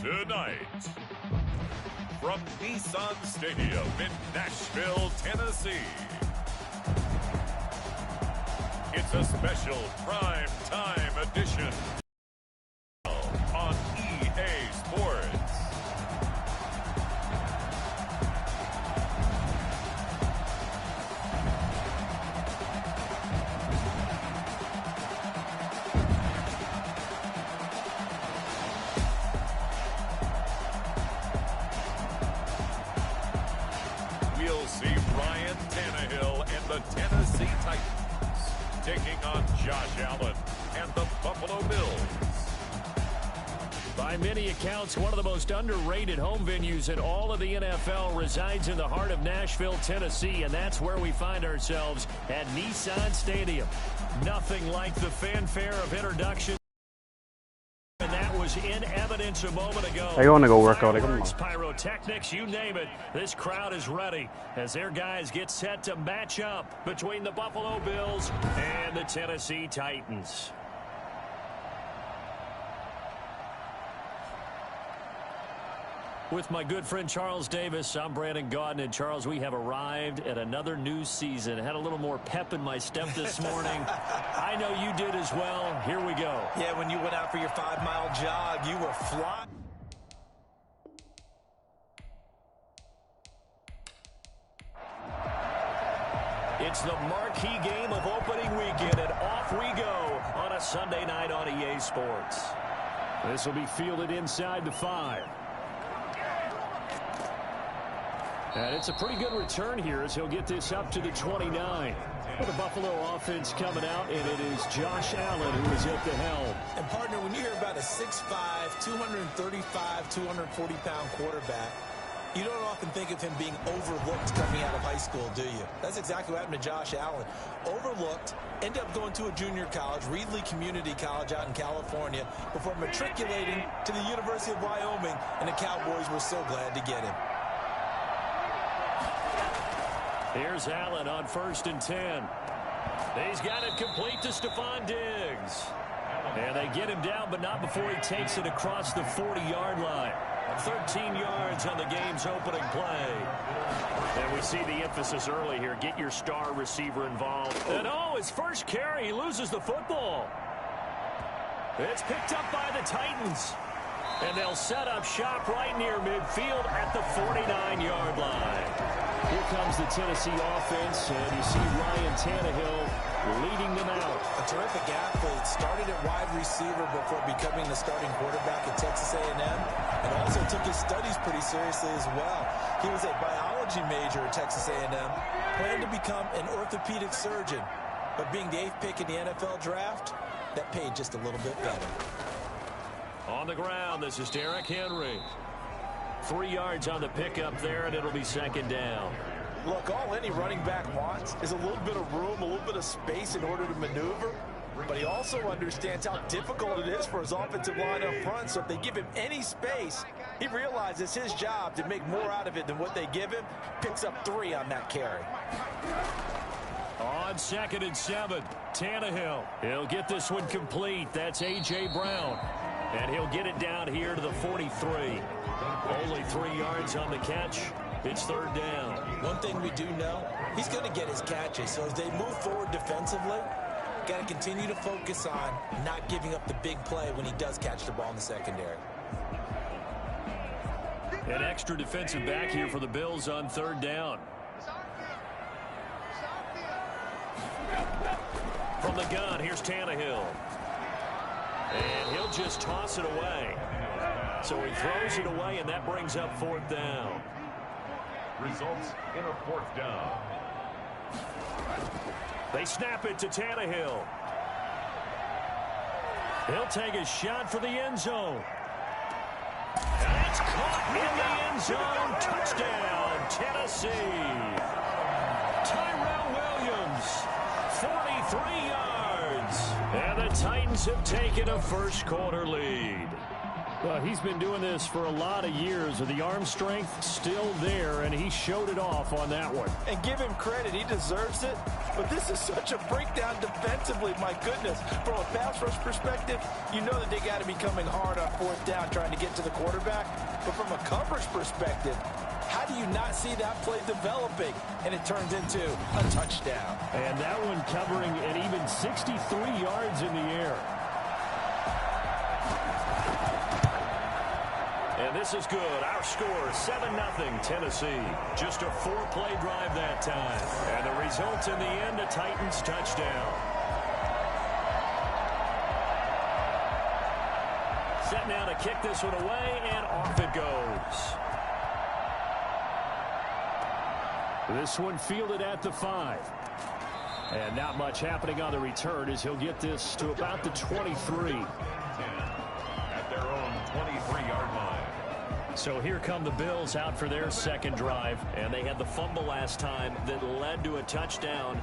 Tonight, from Nissan Stadium in Nashville, Tennessee, it's a special prime time edition on EA Sports. We'll see Ryan Tannehill and the Tennessee Titans taking on Josh Allen and the Buffalo Bills. By many accounts, one of the most underrated home venues in all of the NFL resides in the heart of Nashville, Tennessee, and that's where we find ourselves at Nissan Stadium. Nothing like the fanfare of introduction. And that was in evidence a moment ago. I want to go work out. Fireworks, pyrotechnics, you name it. This crowd is ready as their guys get set to match up between the Buffalo Bills and the Tennessee Titans. With my good friend Charles Davis, I'm Brandon Gaudin. And Charles, we have arrived at another new season. I had a little more pep in my step this morning. I know you did as well. Here we go. Yeah, when you went out for your 5-mile jog, you were flying. It's the marquee game of opening weekend, and off we go on a Sunday night on EA Sports. This will be fielded inside the 5. And it's a pretty good return here as he'll get this up to the 29. With the Buffalo offense coming out, and it is Josh Allen who is at the helm. And, partner, when you hear about a 6'5", 235, 240-pound quarterback, you don't often think of him being overlooked coming out of high school, do you? That's exactly what happened to Josh Allen. Overlooked, ended up going to a junior college, Reedley Community College out in California, before matriculating to the University of Wyoming, and the Cowboys were so glad to get him. Here's Allen on 1st and 10. He's got it complete to Stephon Diggs. And they get him down, but not before he takes it across the 40-yard line. 13 yards on the game's opening play. And we see the emphasis early here. Get your star receiver involved. And his first carry, he loses the football. It's picked up by the Titans. And they'll set up shop right near midfield at the 49-yard line. Here comes the Tennessee offense, and you see Ryan Tannehill leading them out. A terrific athlete, started at wide receiver before becoming the starting quarterback at Texas A&M, and also took his studies pretty seriously as well. He was a biology major at Texas A&M, planned to become an orthopedic surgeon, but being the 8th pick in the NFL draft, that paid just a little bit better. On the ground, this is Derrick Henry. 3 yards on the pickup there, and it'll be 2nd down. Look, all any running back wants is a little bit of room, a little bit of space in order to maneuver. But he also understands how difficult it is for his offensive line up front. So if they give him any space, he realizes his job to make more out of it than what they give him. Picks up 3 on that carry. On 2nd and 7, Tannehill. He'll get this one complete. That's A.J. Brown. And he'll get it down here to the 43. Only 3 yards on the catch. It's 3rd down. One thing we do know, he's going to get his catches. So as they move forward defensively, got to continue to focus on not giving up the big play when he does catch the ball in the secondary. An extra defensive back here for the Bills on 3rd down. From the gun, here's Tannehill. And he'll just toss it away. So he throws it away, and that brings up 4th down. Results in a 4th down. They snap it to Tannehill. He'll take a shot for the end zone. And it's caught in the end zone. Touchdown, Tennessee. Tyrell Williams, 43 yards. And the Titans have taken a 1st quarter lead. Well, he's been doing this for a lot of years. The arm strength still there, and he showed it off on that one. And give him credit. He deserves it. But this is such a breakdown defensively. My goodness. From a pass rush perspective, you know that they got to be coming hard on fourth down trying to get to the quarterback. But from a coverage perspective, how do you not see that play developing? And it turns into a touchdown. And that one covering an even 63 yards in the air. And this is good. Our score, 7-0 Tennessee. Just a 4-play drive that time. And the result in the end, a Titans touchdown. Set now to kick this one away, and off it goes. This one fielded at the 5. And not much happening on the return as he'll get this to about the 23. At their own 23-yard line. So here come the Bills out for their second drive. And they had the fumble last time that led to a touchdown.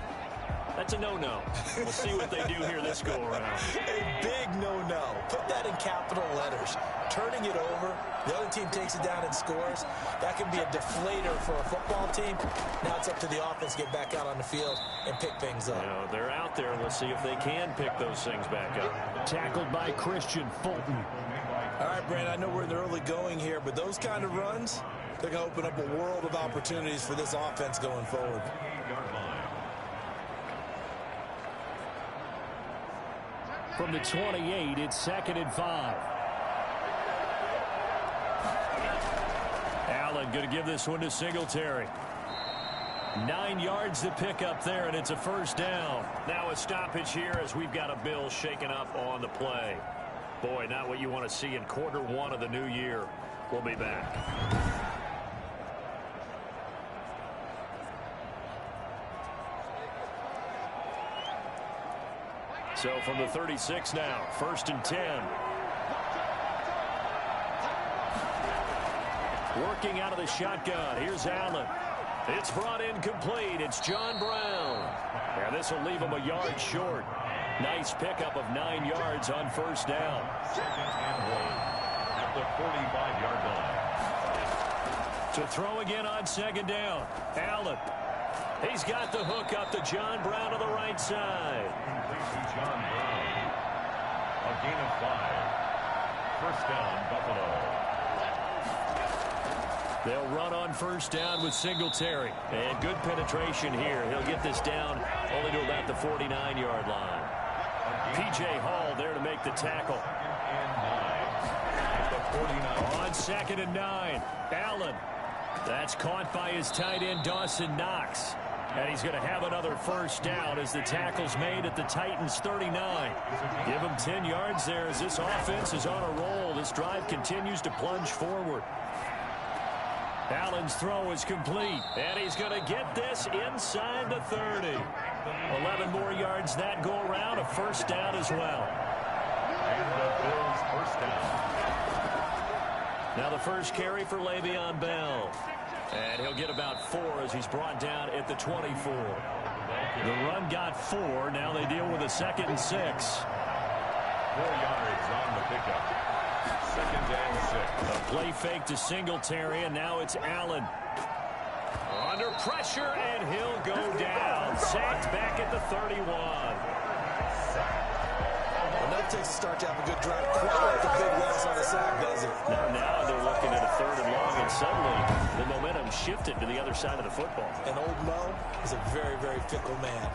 That's a no-no. We'll see what they do here this go-around. A big no-no. Put that in capital letters. Turning it over, the other team takes it down and scores. That can be a deflator for a football team. Now it's up to the offense to get back out on the field and pick things up. You know, they're out there. We'll see if they can pick those things back up. Tackled by Christian Fulton. All right, Brandon, I know we're in the early going here, but those kind of runs, they're going to open up a world of opportunities for this offense going forward. From the 28, it's 2nd and 5. Allen going to give this one to Singletary. 9 yards to pick up there, and it's a first down. Now a stoppage here as we've got a Bill shaken up on the play. Boy, not what you want to see in quarter one of the new year. We'll be back. So from the 36 now, 1st and 10. Working out of the shotgun. Here's Allen. It's brought in complete. It's John Brown. And this will leave him a yard short. Nice pickup of 9 yards on first down. 2nd and 1 at the 45-yard line. To throw again on 2nd down. Allen. He's got the hook up to John Brown to the right side. John Brown. A gain of 5. First down, Buffalo. They'll run on first down with Singletary. And good penetration here. He'll get this down only to about the 49-yard line. P.J. Hall there to make the tackle. On 2nd and 9. Allen. That's caught by his tight end, Dawson Knox. And he's going to have another first down as the tackle's made at the Titans' 39. Give him 10 yards there as this offense is on a roll. This drive continues to plunge forward. Allen's throw is complete, and he's going to get this inside the 30. 11 more yards that go around, a first down as well. And the Bills' first down. Now the first carry for Le'Veon Bell. And he'll get about 4 as he's brought down at the 24. The run got 4. Now they deal with a 2nd and 6. 4 yards on the pickup. 2nd and 6. A play fake to Singletary, and now it's Allen. Under pressure, and he'll go down. Sacked back at the 31. Well, that takes a start to have a good drive. Quite like the big loss on the sack, does it? Now they're looking at a 3rd and long, and suddenly the momentum shifted to the other side of the football. And old Mo is a very, very fickle man.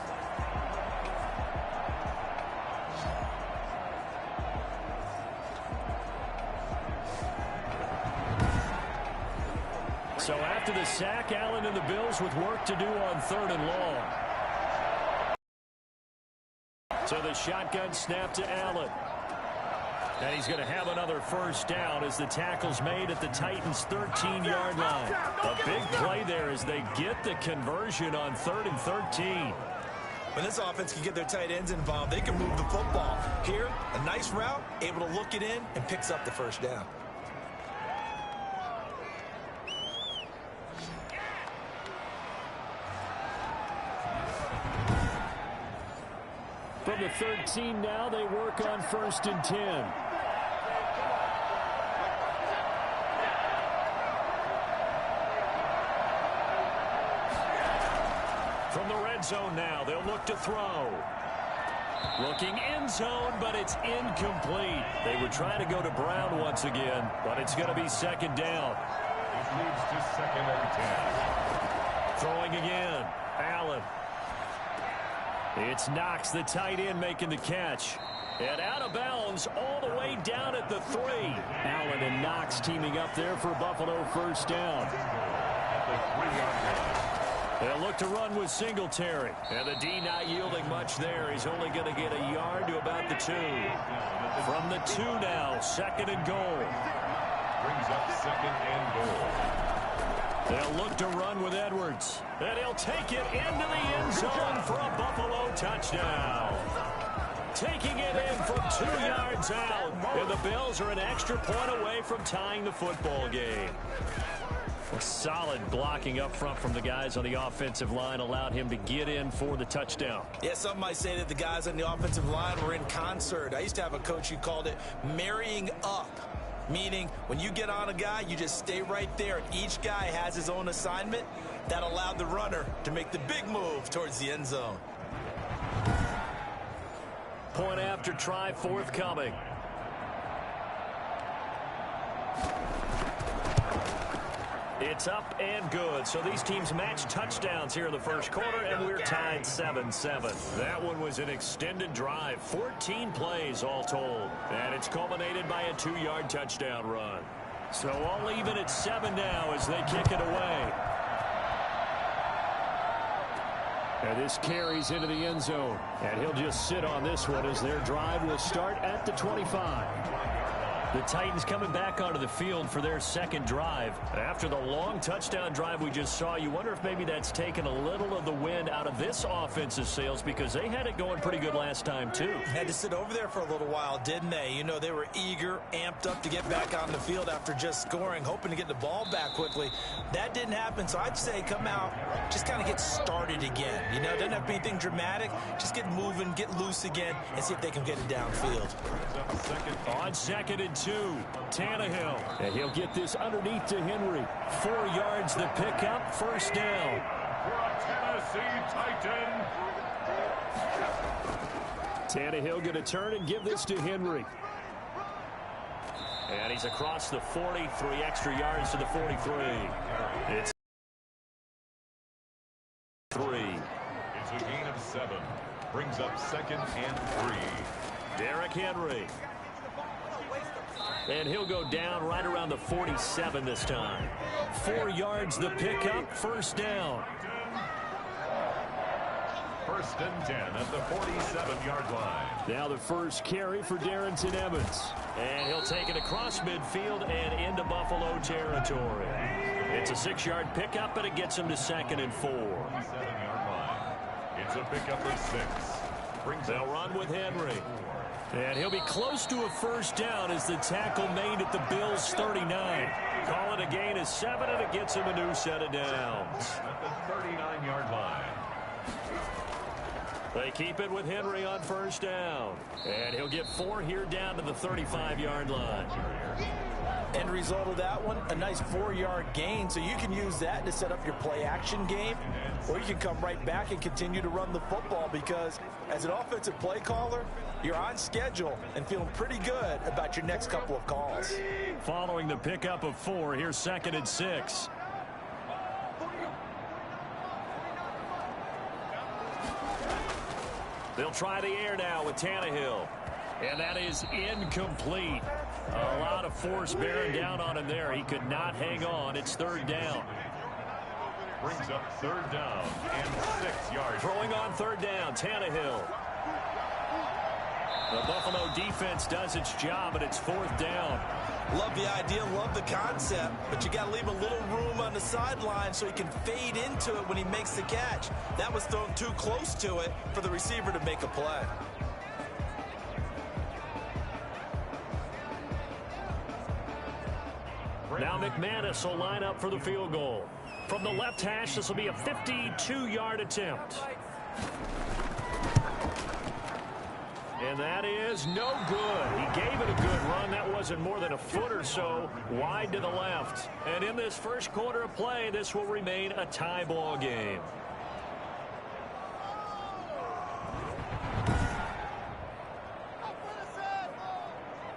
So after the sack, Allen and the Bills with work to do on 3rd and long. So the shotgun snap to Allen. And he's going to have another first down as the tackle's made at the Titans' 13-yard line. A big play there as they get the conversion on 3rd and 13. When this offense can get their tight ends involved, they can move the football. Here, a nice route, able to look it in, and picks up the first down. From the 13 now, they work on 1st and 10. From the red zone now, they'll look to throw. Looking end zone, but it's incomplete. They were trying to go to Brown once again, but it's going to be second down. This leads to 2nd and 10. Throwing again. Allen. It's Knox, the tight end, making the catch. And out of bounds all the way down at the 3. Allen and Knox teaming up there for Buffalo first down. At the 3-yard line. They'll look to run with Singletary. And the D not yielding much there. He's only going to get a yard to about the 2. From the 2 now, 2nd and goal. Brings up 2nd and goal. They'll look to run with Edwards. And he'll take it into the end zone for a Buffalo touchdown. Taking it in from 2 yards out. And the Bills are an extra point away from tying the football game. A solid blocking up front from the guys on the offensive line allowed him to get in for the touchdown. Yeah, some might say that the guys on the offensive line were in concert. I used to have a coach who called it marrying up, meaning when you get on a guy, you just stay right there. And each guy has his own assignment. That allowed the runner to make the big move towards the end zone. Point after try forthcoming. It's up and good. So these teams match touchdowns here in the first quarter, and we're tied 7-7. That one was an extended drive, 14 plays all told. And it's culminated by a 2-yard touchdown run. So all even at 7 now as they kick it away. And this carries into the end zone. And he'll just sit on this one as their drive will start at the 25. The Titans coming back onto the field for their second drive. After the long touchdown drive we just saw, you wonder if maybe that's taken a little of the wind out of this offensive sails because they had it going pretty good last time too. Had to sit over there for a little while, didn't they? You know, they were eager, amped up to get back on the field after just scoring, hoping to get the ball back quickly. That didn't happen, so I'd say come out, just kind of get started again. You know, doesn't have to be anything dramatic. Just get moving, get loose again, and see if they can get it downfield. On 2nd and 2, Tannehill. And he'll get this underneath to Henry. 4 yards the pickup, first down. For a Tennessee Titan. Tannehill going to turn and give this to Henry. And he's across the 40, 3 extra yards to the 43. It's 3. It's a gain of 7. Brings up 2nd and 3. Derrick Henry. And he'll go down right around the 47 this time. 4 yards the pickup, first down. 1st and 10 at the 47-yard line. Now the first carry for Darrynton Evans. And he'll take it across midfield and into Buffalo territory. It's a 6-yard pickup, but it gets him to 2nd and 4. 47-yard line. It's a pickup of 6. They'll run with Henry. And he'll be close to a first down as the tackle made at the Bills' 39. Call it a gain of 7, and it gets him a new set of downs. At the 39-yard line. They keep it with Henry on first down. And he'll get 4 here down to the 35-yard line. End result of that one, a nice 4-yard gain, so you can use that to set up your play-action game, or you can come right back and continue to run the football because as an offensive play caller, you're on schedule and feeling pretty good about your next couple of calls. Following the pickup of 4, here's 2nd and 6. They'll try the air now with Tannehill. And that is incomplete. A lot of force bearing down on him there. He could not hang on. It's 3rd down. Brings up 3rd down and 6 yards. Throwing on 3rd down, Tannehill. The Buffalo defense does its job, and it's 4th down. Love the idea, love the concept, but you got to leave a little room on the sideline so he can fade into it when he makes the catch. That was thrown too close to it for the receiver to make a play. Now McManus will line up for the field goal. From the left hash, this will be a 52-yard attempt. And that is no good. He gave it a good run. That wasn't more than a foot or so wide to the left. And in this first quarter of play, this will remain a tie ball game.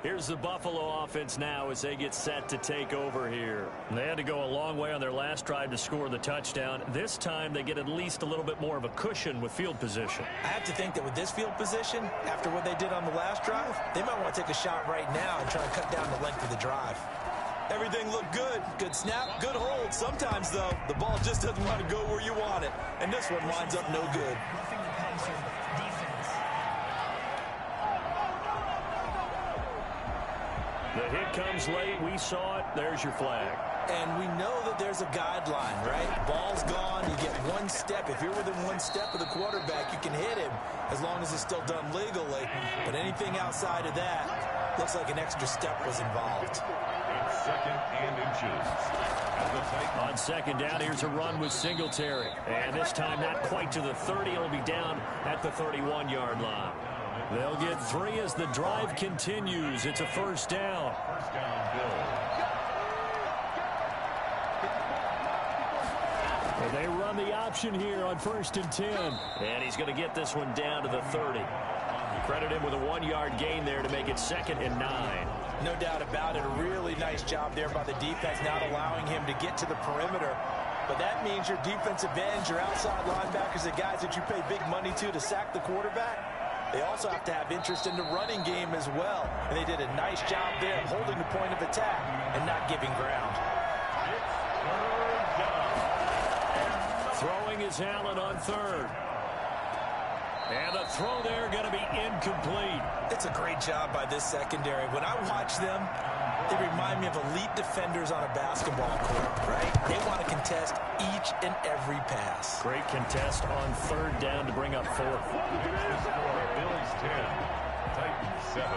Here's the Buffalo offense now as they get set to take over here. And they had to go a long way on their last drive to score the touchdown. This time they get at least a little bit more of a cushion with field position. I have to think that with this field position, after what they did on the last drive, they might want to take a shot right now and try to cut down the length of the drive. Everything looked good. Good snap, good hold. Sometimes, though, the ball just doesn't want to go where you want it. And this one winds up no good. The hit comes late. We saw it. There's your flag. And we know that there's a guideline, right? Ball's gone. You get one step. If you're within one step of the quarterback, you can hit him as long as it's still done legally. But anything outside of that, looks like an extra step was involved. Second and inches. On second down, here's a run with Singletary. And this time not quite to the 30. It'll be down at the 31-yard line. They'll get 3 as the drive continues. It's a first down. First down, Bill. And they run the option here on 1st and 10. And he's going to get this one down to the 30. Credit him with a 1-yard gain there to make it 2nd and 9. No doubt about it. A really nice job there by the defense, not allowing him to get to the perimeter. But that means your defensive ends, your outside linebackers, the guys that you pay big money to sack the quarterback, they also have to have interest in the running game as well. And they did a nice job there of holding the point of attack and not giving ground. Throwing is Allen on 3rd. And the throw there going to be incomplete. It's a great job by this secondary. When I watch them, they remind me of elite defenders on a basketball court, right? They want to contest each and every pass. Great contest on 3rd down to bring up 4th. Bills 10, Titans 7.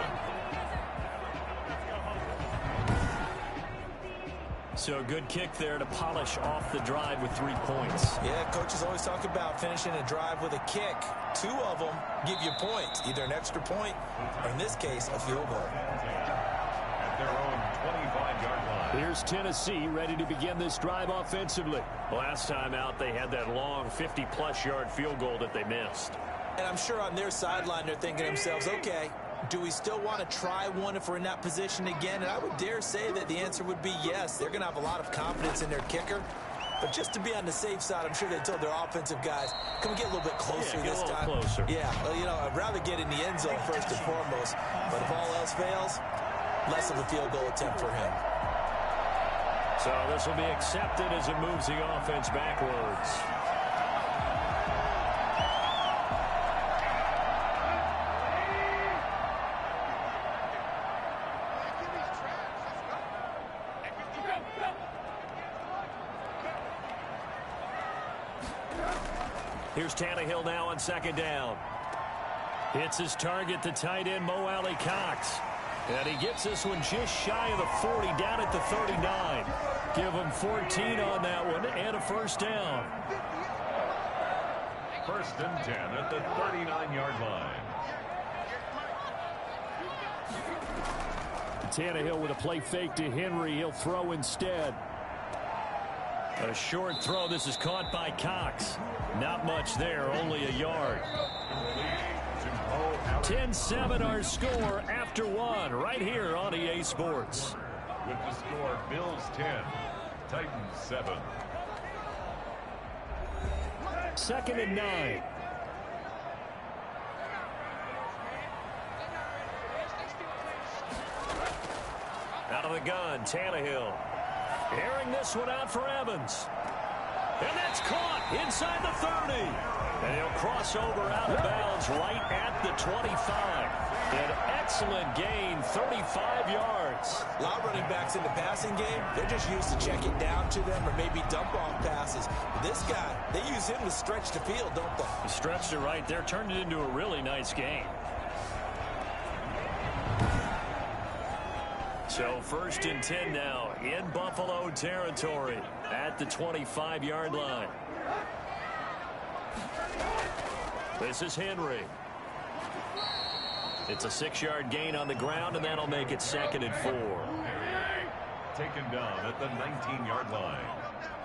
So a good kick there to polish off the drive with 3 points. Yeah, coaches always talk about finishing a drive with a kick. 2 of them give you points, either an extra point or, in this case, a field goal. At their own 25-yard line. Here's Tennessee ready to begin this drive offensively. Last time out, they had that long 50-plus yard field goal that they missed. And I'm sure on their sideline they're thinking to themselves, okay, do we still want to try one if we're in that position again? And I would dare say that the answer would be yes. They're going to have a lot of confidence in their kicker. But just to be on the safe side, I'm sure they told their offensive guys, can we get a little bit closer this time? Closer. Yeah, well, you know, I'd rather get in the end zone first and foremost. But if all else fails, less of a field goal attempt for him. So this will be accepted as it moves the offense backwards. Here's Tannehill now on 2nd down. Hits his target, the tight end, Mo Alley-Cox. And he gets this one just shy of the 40, down at the 39. Give him 14 on that one and a first down. 1st and 10 at the 39-yard line. Tannehill with a play fake to Henry. He'll throw instead. A short throw. This is caught by Cox. Not much there, only a yard. 10-7 our score after 1 right here on EA Sports. With the score, Bills 10, Titans 7. 2nd and 9. Out of the gun, Tannehill. Airing this one out for Evans. And that's caught inside the 30. And he'll cross over out of bounds right at the 25. An excellent gain, 35 yards. A lot of running backs in the passing game, they're just used to check it down to them or maybe dump off passes. But this guy, they use him to stretch the field, don't they? He stretched it right there, turned it into a really nice game. So 1st and 10 now in Buffalo territory at the 25-yard line. This is Henry. It's a 6-yard gain on the ground, and that'll make it 2nd and 4. Taken down at the 19-yard line.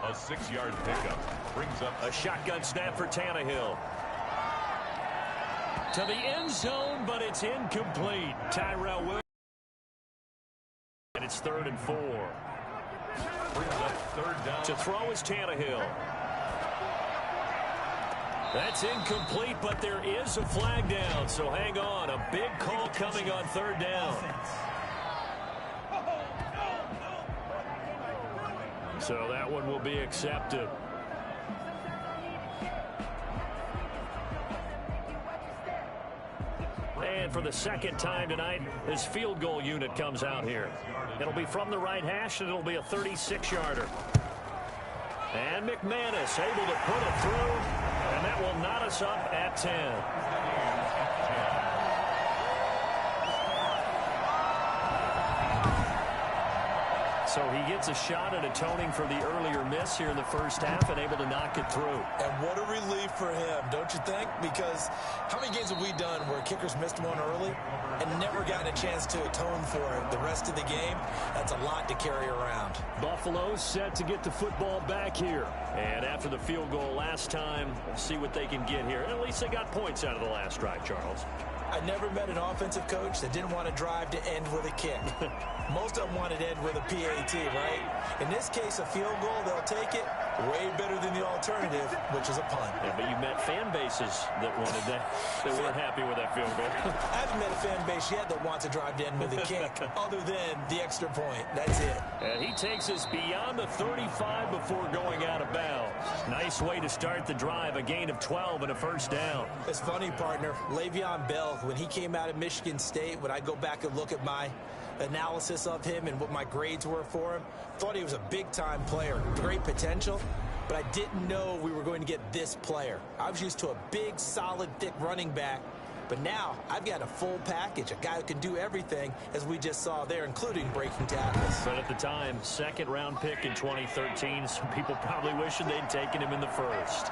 A 6-yard pickup brings up a shotgun snap for Tannehill. To the end zone, but it's incomplete. Tyrell Williams. 3rd and 4. To throw is Tannehill. That's incomplete, but there is a flag down, so hang on. A big call coming on 3rd down. So that one will be accepted. And for the second time tonight, this field goal unit comes out here. It'll be from the right hash, and it'll be a 36-yarder. And McManus able to put it through, and that will knot us up at 10. So he gets a shot at atoning for the earlier miss here in the first half and able to knock it through. And what a relief for him, don't you think? Because how many games have we done where kickers missed one early and never gotten a chance to atone for it the rest of the game? That's a lot to carry around. Buffalo set to get the football back here. And after the field goal last time, we'll see what they can get here. At least they got points out of the last drive, Charles. I never met an offensive coach that didn't want to drive to end with a kick. Most of them wanted to end with a PAT, right? In this case, a field goal, they'll take it. Way better than the alternative, which is a punt. Yeah, but you met fan bases that wanted that. They weren't happy with that field goal. I haven't met a fan base yet that wants to drive to end with a kick, other than the extra point. That's it. And he takes us beyond the 35 before going out of bounds. Nice way to start the drive, a gain of 12 and a first down. It's funny, partner. Le'Veon Bell, when he came out of Michigan State, when I go back and look at my analysis of him and what my grades were for him, thought he was a big-time player, great potential, but I didn't know we were going to get this player. I was used to a big, solid, thick running back, but now I've got a full package, a guy who can do everything, as we just saw there, including breaking tackles. But at the time, second-round pick in 2013, some people probably wishing they'd taken him in the first.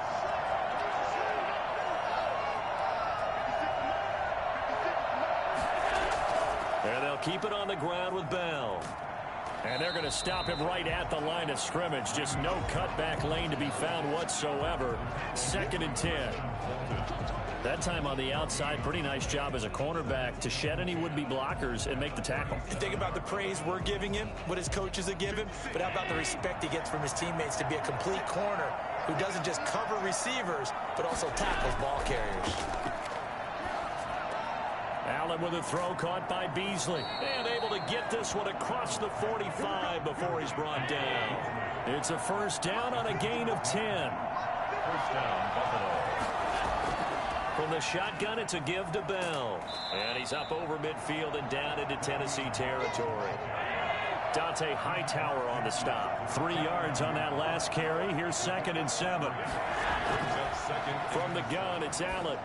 And they'll keep it on the ground with Bell. And they're going to stop him right at the line of scrimmage. Just no cutback lane to be found whatsoever. 2nd and 10. That time on the outside, pretty nice job as a cornerback to shed any would-be blockers and make the tackle. You think about the praise we're giving him, what his coaches are giving, but how about the respect he gets from his teammates to be a complete corner who doesn't just cover receivers, but also tackles ball carriers. Allen with a throw caught by Beasley. And able to get this one across the 45 before he's brought down. It's a first down on a gain of 10. First down, Buffalo. From the shotgun, it's a give to Bell. And he's up over midfield and down into Tennessee territory. Dante Hightower on the stop. 3 yards on that last carry. Here's 2nd and 7. From the gun, it's Allen.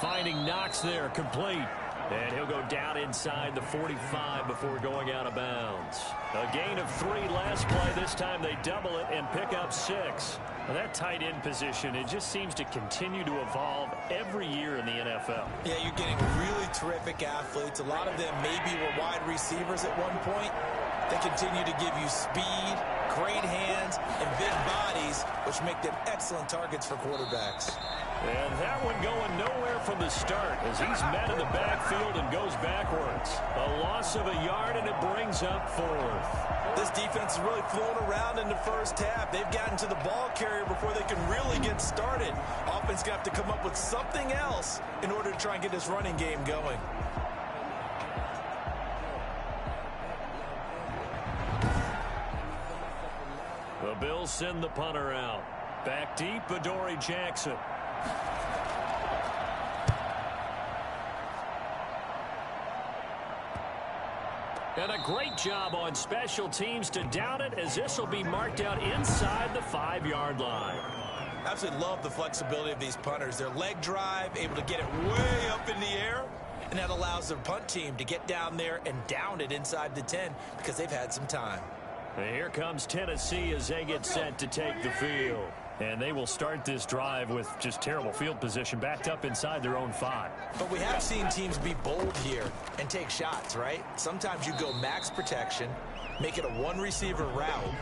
Finding Knox there, complete. And he'll go down inside the 45 before going out of bounds. A gain of 3 last play. This time they double it and pick up 6. Now that tight end position, it just seems to continue to evolve every year in the NFL. Yeah, you're getting really terrific athletes. A lot of them maybe were wide receivers at one point. They continue to give you speed, great hands, and big bodies, which make them excellent targets for quarterbacks. And that one going nowhere from the start as he's met in the backfield and goes backwards. A loss of a yard, and it brings up 4th. This defense has really flown around in the first half. They've gotten to the ball carrier before they can really get started. Offense going to have to come up with something else in order to try and get this running game going. The Bills send the punter out. Back deep, Adoree Jackson. And a great job on special teams to down it, as this will be marked out inside the 5-yard line. Absolutely love the flexibility of these punters. Their leg drive, able to get it way up in the air, and that allows their punt team to get down there and down it inside the 10 because they've had some time. And here comes Tennessee as they get set to take the field. And they will start this drive with just terrible field position, backed up inside their own 5. But we have seen teams be bold here and take shots, right? Sometimes you go max protection, make it a one-receiver route,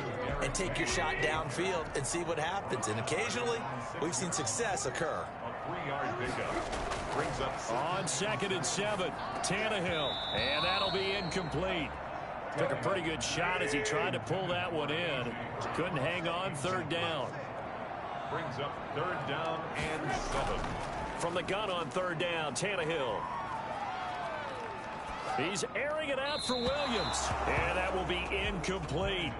and take your shot downfield and see what happens. And occasionally, we've seen success occur. A 3-yard pickup brings up on 2nd and 7, Tannehill. And that'll be incomplete. Took a pretty good shot as he tried to pull that one in. Couldn't hang on. Third down. Brings up third down and 7. From the gun on third down, Tannehill. He's airing it out for Williams. And that will be incomplete.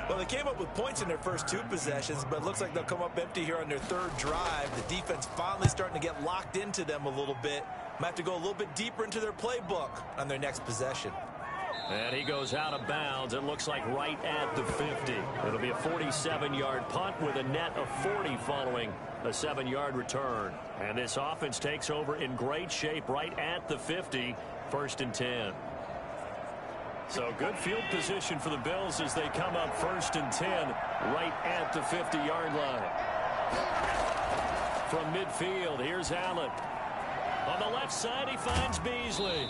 Well, they came up with points in their first 2 possessions, but it looks like they'll come up empty here on their third drive. The defense finally starting to get locked into them a little bit. Might have to go a little bit deeper into their playbook on their next possession. And he goes out of bounds. It looks like right at the 50. It'll be a 47-yard punt with a net of 40 following a 7-yard return. And this offense takes over in great shape right at the 50, 1st and 10. So good field position for the Bills as they come up 1st and 10 right at the 50-yard line. From midfield, here's Allen. On the left side, he finds Beasley.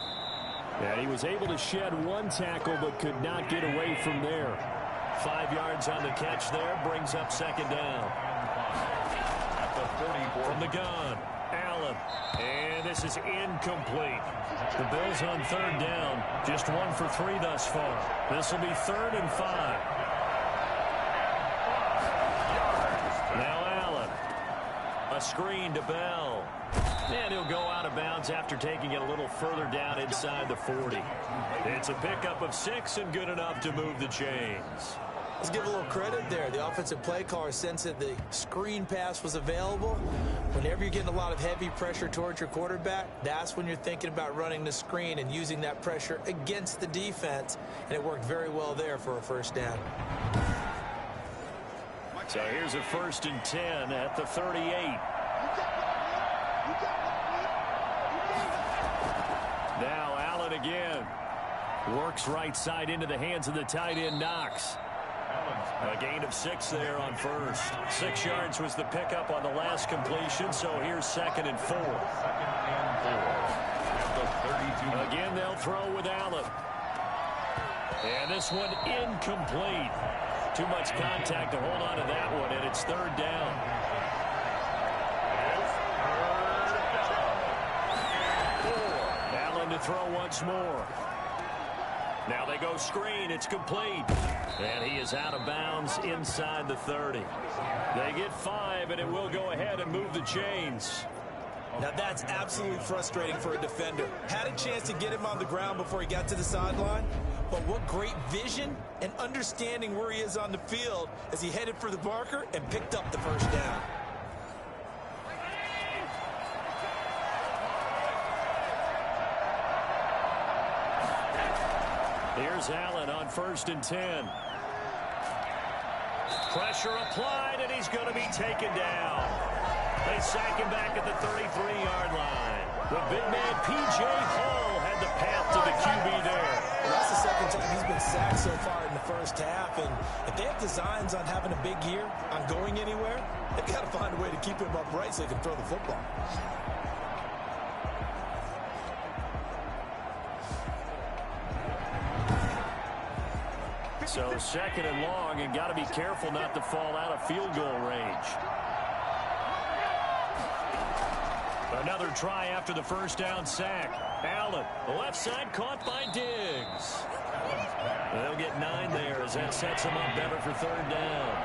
And he was able to shed 1 tackle but could not get away from there. 5 yards on the catch there, brings up 2nd down. From the gun, Allen. And this is incomplete. The Bills on 3rd down, just 1 for 3 thus far. This will be 3rd and 5. Now Allen. A screen to Bell. And he'll go out of bounds after taking it a little further down inside the 40. It's a pickup of 6 and good enough to move the chains. Let's give a little credit there. The offensive play caller sensed that the screen pass was available. Whenever you're getting a lot of heavy pressure towards your quarterback, that's when you're thinking about running the screen and using that pressure against the defense. And it worked very well there for a 1st down. So here's a 1st and 10 at the 38. Now Allen again. Works right side into the hands of the tight end Knox. A gain of 6 there on 1st. 6 yards was the pickup on the last completion, so here's 2nd and 4. Again, they'll throw with Allen. And this one incomplete. Too much contact to hold on to that one, and it's 3rd down. Allen to throw once more. Now they go screen. It's complete. And he is out of bounds inside the 30. They get 5, and it will go ahead and move the chains. Now that's absolutely frustrating for a defender. Had a chance to get him on the ground before he got to the sideline, but what great vision and understanding where he is on the field as he headed for the marker and picked up the 1st down. Here's Allen on 1st and 10. Pressure applied, and he's going to be taken down. They sack him back at the 33-yard line. The big man, P.J. Hall, had the path to the QB there. Well, that's the 2nd time he's been sacked so far in the 1st half. And if they have designs on having a big year, on going anywhere, they've got to find a way to keep him upright so he can throw the football. So 2nd and long, and got to be careful not to fall out of field goal range. Another try after the 1st down sack. Allen, the left side caught by Diggs. They'll get 9 there as that sets them up better for 3rd down.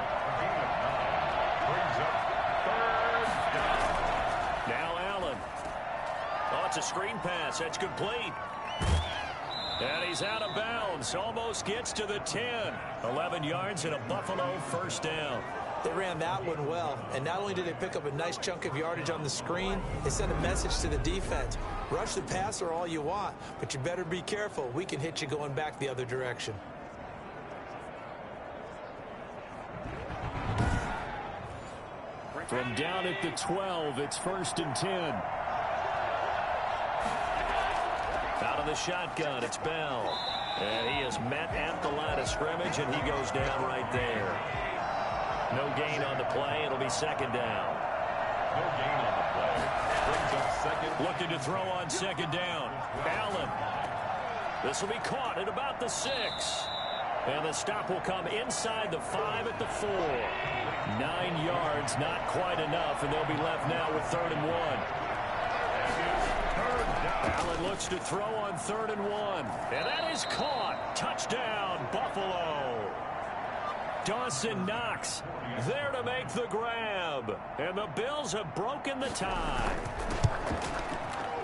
Now Allen. Oh, it's a screen pass. That's complete. And he's out of bounds. Almost gets to the 10. 11 yards and a Buffalo 1st down. They ran that one well, and not only did they pick up a nice chunk of yardage on the screen, they sent a message to the defense. Rush the passer all you want, but you better be careful. We can hit you going back the other direction. From down at the 12, it's 1st and 10. Out of the shotgun, it's Bell. And he is met at the line of scrimmage, and he goes down right there. No gain on the play. It'll be 2nd down. No gain on the play. Brings up 2nd. Looking to throw on 2nd down. Allen. This will be caught at about the 6. And the stop will come inside the 5 at the 4. 9 yards, not quite enough, and they'll be left now with 3rd and 1. 3rd down. Allen looks to throw on 3rd and 1. And that is caught. Touchdown, Buffalo. Dawson Knox there to make the grab. And the Bills have broken the tie.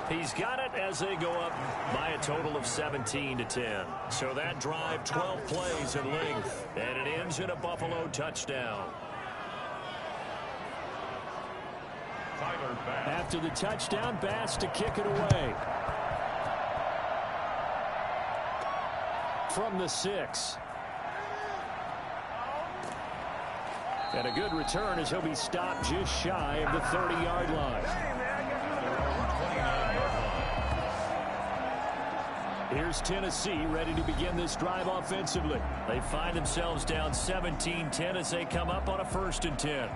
He's got it as they go up by a total of 17-10. So that drive, 12 plays in length. And it ends in a Buffalo touchdown. After the touchdown, Bass to kick it away. From the 6. And a good return as he'll be stopped just shy of the 30-yard line. Here's Tennessee ready to begin this drive offensively. They find themselves down 17-10 as they come up on a 1st and 10.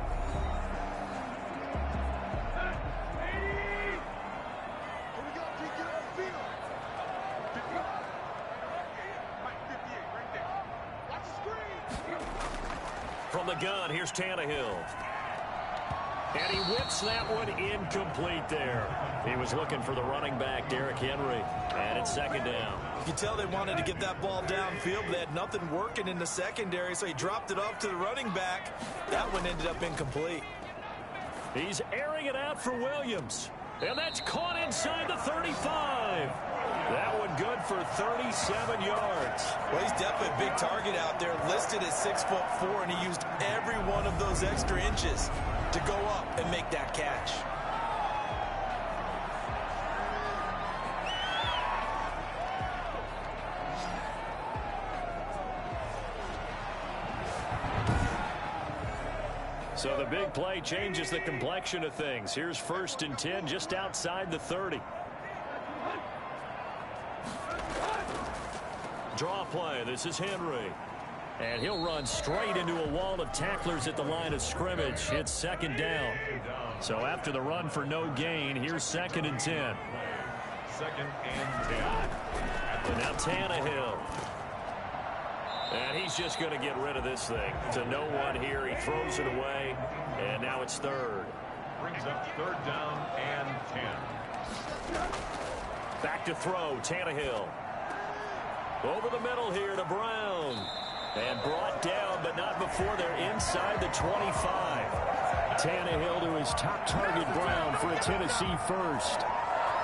From the gun, here's Tannehill. And he whips that one incomplete there. He was looking for the running back, Derrick Henry. And it's 2nd down. You can tell they wanted to get that ball downfield, but they had nothing working in the secondary, so he dropped it off to the running back. That one ended up incomplete. He's airing it out for Williams. And that's caught inside the 35. That one good for 37 yards. Well, he's definitely a big target out there, listed at 6'4", and he used every one of those extra inches to go up and make that catch. So the big play changes the complexion of things. Here's 1st and 10 just outside the 30. Draw play. This is Henry. And he'll run straight into a wall of tacklers at the line of scrimmage. It's 2nd down. So after the run for no gain, here's 2nd and 10. 2nd and 10. And now Tannehill. And he's just going to get rid of this thing. To no one here. He throws it away. And now it's 3rd. Brings up 3rd down and 10. Back to throw. Tannehill. Over the middle here to Brown. And brought down, but not before they're inside the 25. Tannehill to his top target, Brown, for a Tennessee first.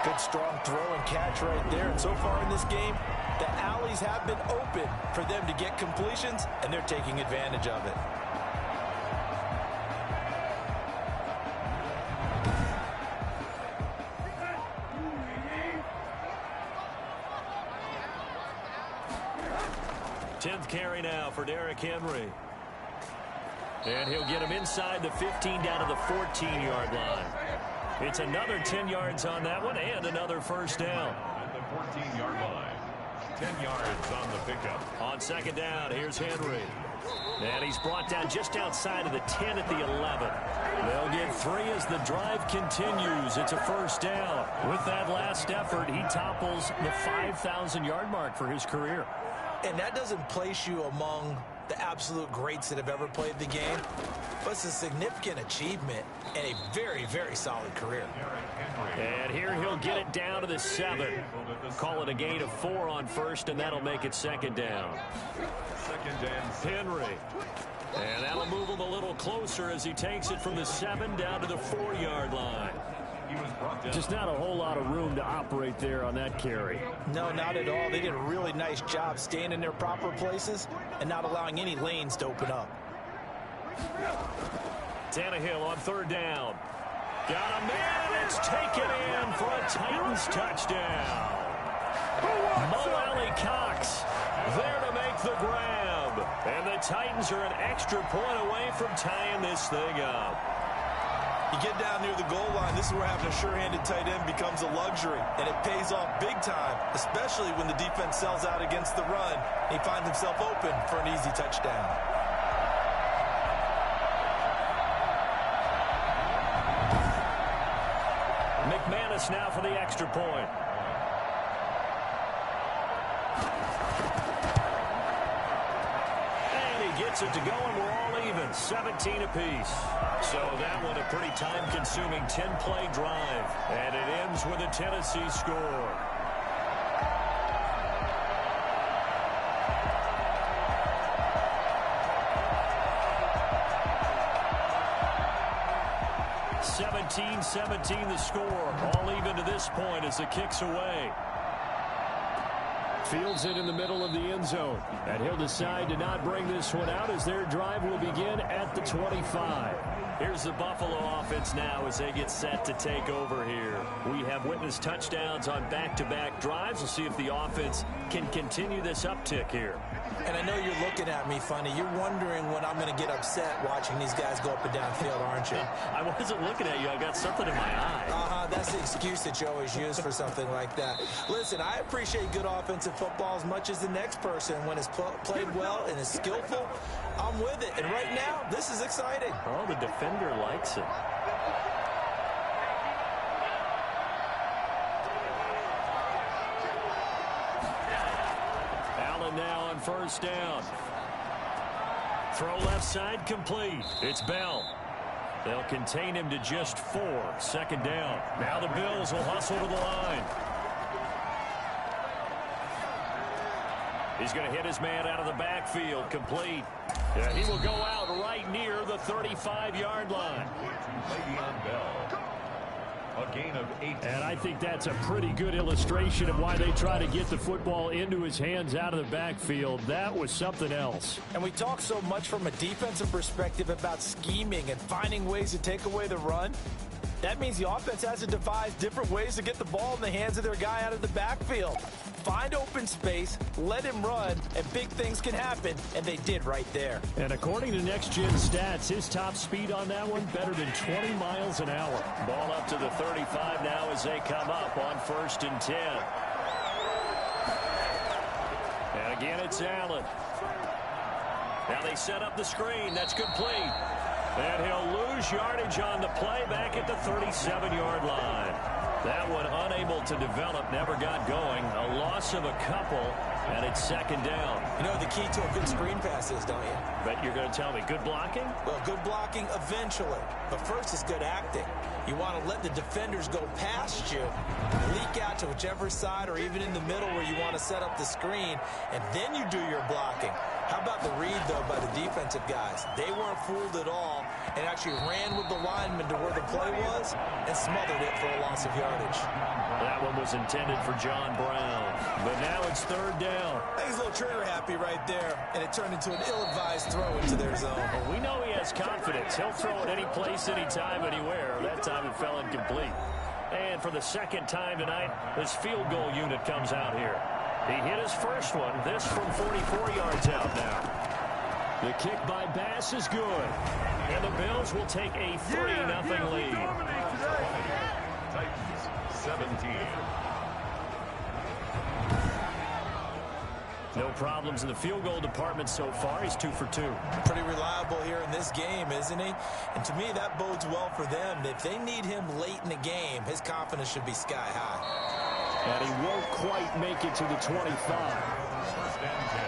Good strong throw and catch right there. And so far in this game, the alleys have been open for them to get completions, and they're taking advantage of it. Tenth carry now for Derrick Henry. And he'll get him inside the 15 down to the 14-yard line. It's another 10 yards on that one and another 1st down. At the 14-yard line. 10 yards on the pickup. On 2nd down, here's Henry. And he's brought down just outside of the 10 at the 11. They'll get 3 as the drive continues. It's a 1st down. With that last effort, he topples the 5,000-yard mark for his career. And that doesn't place you among the absolute greats that have ever played the game, but it's a significant achievement and a very, very solid career. And here he'll get it down to the 7. Call it a gain of 4 on 1st, and that'll make it 2nd down. 2nd and Henry. And that'll move him a little closer as he takes it from the 7 down to the 4-yard line. Just not a whole lot of room to operate there on that carry. No, not at all. They did a really nice job staying in their proper places and not allowing any lanes to open up. Tannehill on 3rd down. Got a man, it's taken in for a Titans touchdown. Mo Alie-Cox there to make the grab. And the Titans are an extra point away from tying this thing up. You get down near the goal line, this is where having a sure-handed tight end becomes a luxury, and it pays off big time, especially when the defense sells out against the run. He finds himself open for an easy touchdown. McManus now for the extra point. And he gets gets it to go, and we're all even, 17 apiece. So that one a pretty time-consuming 10-play drive, and it ends with a Tennessee score. (17-17) the score. All even to this point as the kick's away. Fields it in the middle of the end zone. And he'll decide to not bring this one out as their drive will begin at the 25. Here's the Buffalo offense now as they get set to take over here. We have witnessed touchdowns on back-to-back drives. We'll see if the offense can continue this uptick here. And I know you're looking at me funny. You're wondering when I'm going to get upset watching these guys go up and down field, aren't you? I wasn't looking at you. I got something in my eye. That's the excuse that you always use for something like that. Listen, I appreciate good offensive football as much as the next person. When it's played well and is skillful, I'm with it. And right now, this is exciting. Oh, the defender likes it. Allen now on first down. Throw left side complete. It's Bell. They'll contain him to just 4. Second down. Now the Bills will hustle to the line. He's going to hit his man out of the backfield. Complete. Yeah, he will go out right near the 35-yard line. Le'Veon Bell. A gain of 8. And I think that's a pretty good illustration of why they try to get the football into his hands out of the backfield. That was something else. And we talk so much from a defensive perspective about scheming and finding ways to take away the run. That means the offense has to devise different ways to get the ball in the hands of their guy out of the backfield. Find open space, let him run, and big things can happen, and they did right there. And according to Next Gen Stats, his top speed on that one, better than 20 miles an hour. Ball up to the 35 now as they come up on first and 10. And again, it's Allen. Now they set up the screen. That's complete. And he'll lose yardage on the play back at the 37-yard line. That one unable to develop, never got going. A loss of a couple, and it's second down. You know the key to a good screen pass is, don't you? But you're going to tell me, good blocking? Well, good blocking eventually. But first is good acting. You want to let the defenders go past you, leak out to whichever side or even in the middle where you want to set up the screen, and then you do your blocking. How about the read, though, by the defensive guys? They weren't fooled at all and actually ran with the lineman to where the play was and smothered it for a loss of yardage. That one was intended for John Brown. But now it's third down. He's a little trigger happy right there, and it turned into an ill-advised throw into their zone. Well, we know he has confidence. He'll throw it any place, anytime, anywhere. That time it fell incomplete. And for the second time tonight, this field goal unit comes out here. He hit his first one. This from 44 yards out now. The kick by Bass is good. And the Bills will take a 3-0 lead. Titans 17. No problems in the field goal department so far. He's 2 for 2. Pretty reliable here in this game, isn't he? And to me, that bodes well for them. If they need him late in the game, his confidence should be sky high. And he won't quite make it to the 25. First and 10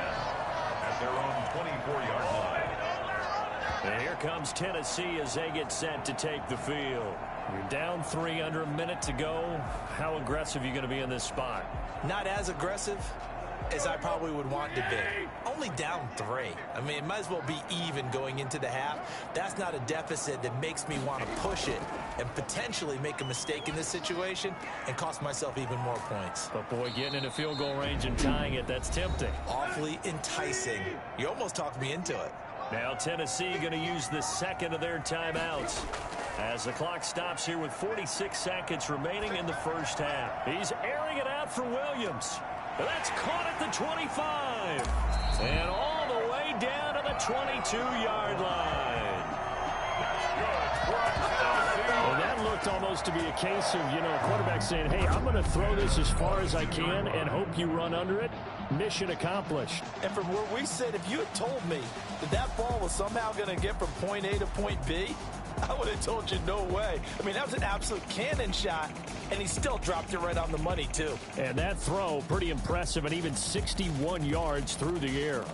at their own 24-yard line. And here comes Tennessee as they get set to take the field. You're down 3 under a minute to go. How aggressive are you going to be in this spot? Not as aggressive as I probably would want to be. Only down 3. I mean, it might as well be even going into the half. That's not a deficit that makes me want to push it and potentially make a mistake in this situation and cost myself even more points. But, boy, getting into field goal range and tying it, that's tempting. Awfully enticing. You almost talked me into it. Now Tennessee going to use the second of their timeouts as the clock stops here with 46 seconds remaining in the first half. He's airing it out for Williams. That's caught at the 25. And all the way down to the 22-yard line. Well, that looked almost to be a case of, a quarterback saying, hey, I'm going to throw this as far as I can and hope you run under it. Mission accomplished. And from where we sit, if you had told me that ball was somehow going to get from point A to point B, I would have told you no way. I mean, that was an absolute cannon shot, and he still dropped it right on the money, too. And that throw, pretty impressive, and even 61 yards through the air.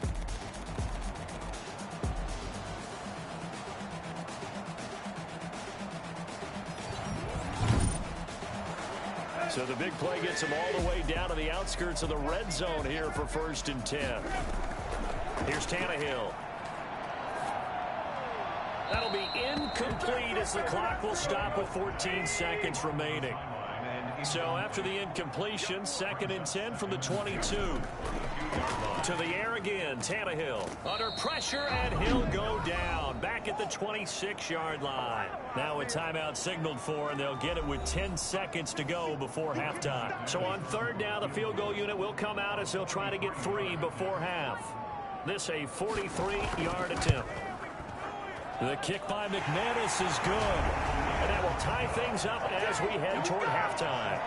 So the big play gets him all the way down to the outskirts of the red zone here for 1st and 10. Here's Tannehill. That'll be incomplete as the clock will stop with 14 seconds remaining. So after the incompletion, 2nd and 10 from the 22. To the air again, Tannehill. Under pressure, and he'll go down. Back at the 26-yard line. Now a timeout signaled for, and they'll get it with 10 seconds to go before halftime. So on 3rd down, the field goal unit will come out as they'll try to get 3 before half. This a 43-yard attempt. The kick by McManus is good. And that will tie things up as we head toward halftime.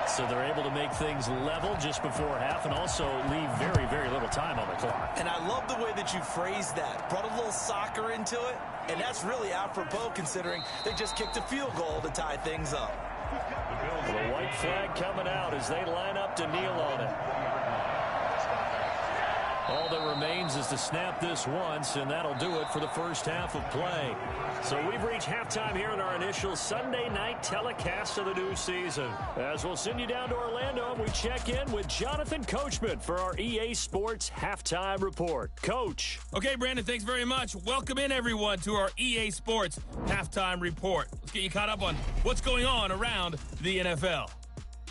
So they're able to make things level just before half and also leave very, very little time on the clock. And I love the way that you phrased that. Brought a little soccer into it. And that's really apropos considering they just kicked a field goal to tie things up. The white flag coming out as they line up to kneel on it. All that remains is to snap this once, and that'll do it for the first half of play. So we've reached halftime here in our initial Sunday night telecast of the new season. As we'll send you down to Orlando, and we check in with Jonathan Coachman for our EA Sports Halftime Report. Coach. Okay, Brandon, thanks very much. Welcome in, everyone, to our EA Sports Halftime Report. Let's get you caught up on what's going on around the NFL.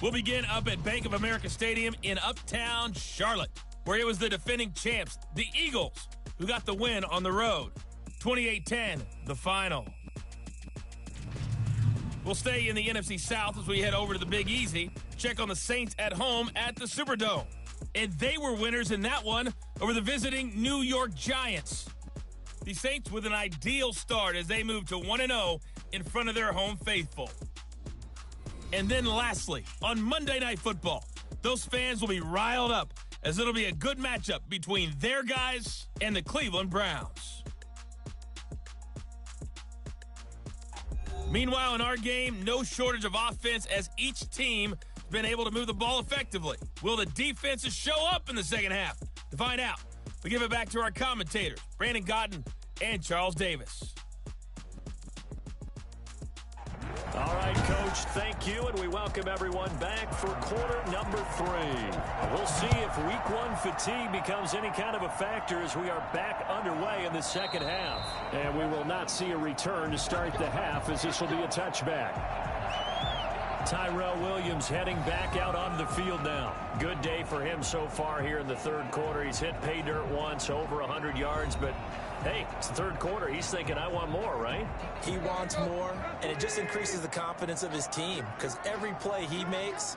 We'll begin up at Bank of America Stadium in Uptown Charlotte, where it was the defending champs, the Eagles, who got the win on the road. 28-10, the final. We'll stay in the NFC South as we head over to the Big Easy. Check on the Saints at home at the Superdome. And they were winners in that one over the visiting New York Giants. The Saints with an ideal start as they move to 1-0 in front of their home faithful. And then lastly, on Monday Night Football, those fans will be riled up as it'll be a good matchup between their guys and the Cleveland Browns. Meanwhile, in our game, no shortage of offense as each team has been able to move the ball effectively. Will the defenses show up in the second half? To find out, we give it back to our commentators, Brandon Gaudin and Charles Davis. All right, Coach, thank you, and we welcome everyone back for quarter number 3. We'll see if week 1 fatigue becomes any kind of a factor as we are back underway in the second half. And we will not see a return to start the half as this will be a touchback. Tyrell Williams heading back out on the field now. Good day for him so far here in the third quarter. He's hit pay dirt once, over 100 yards, but hey, it's the third quarter. He's thinking, I want more, right? He wants more, and it just increases the confidence of his team because every play he makes,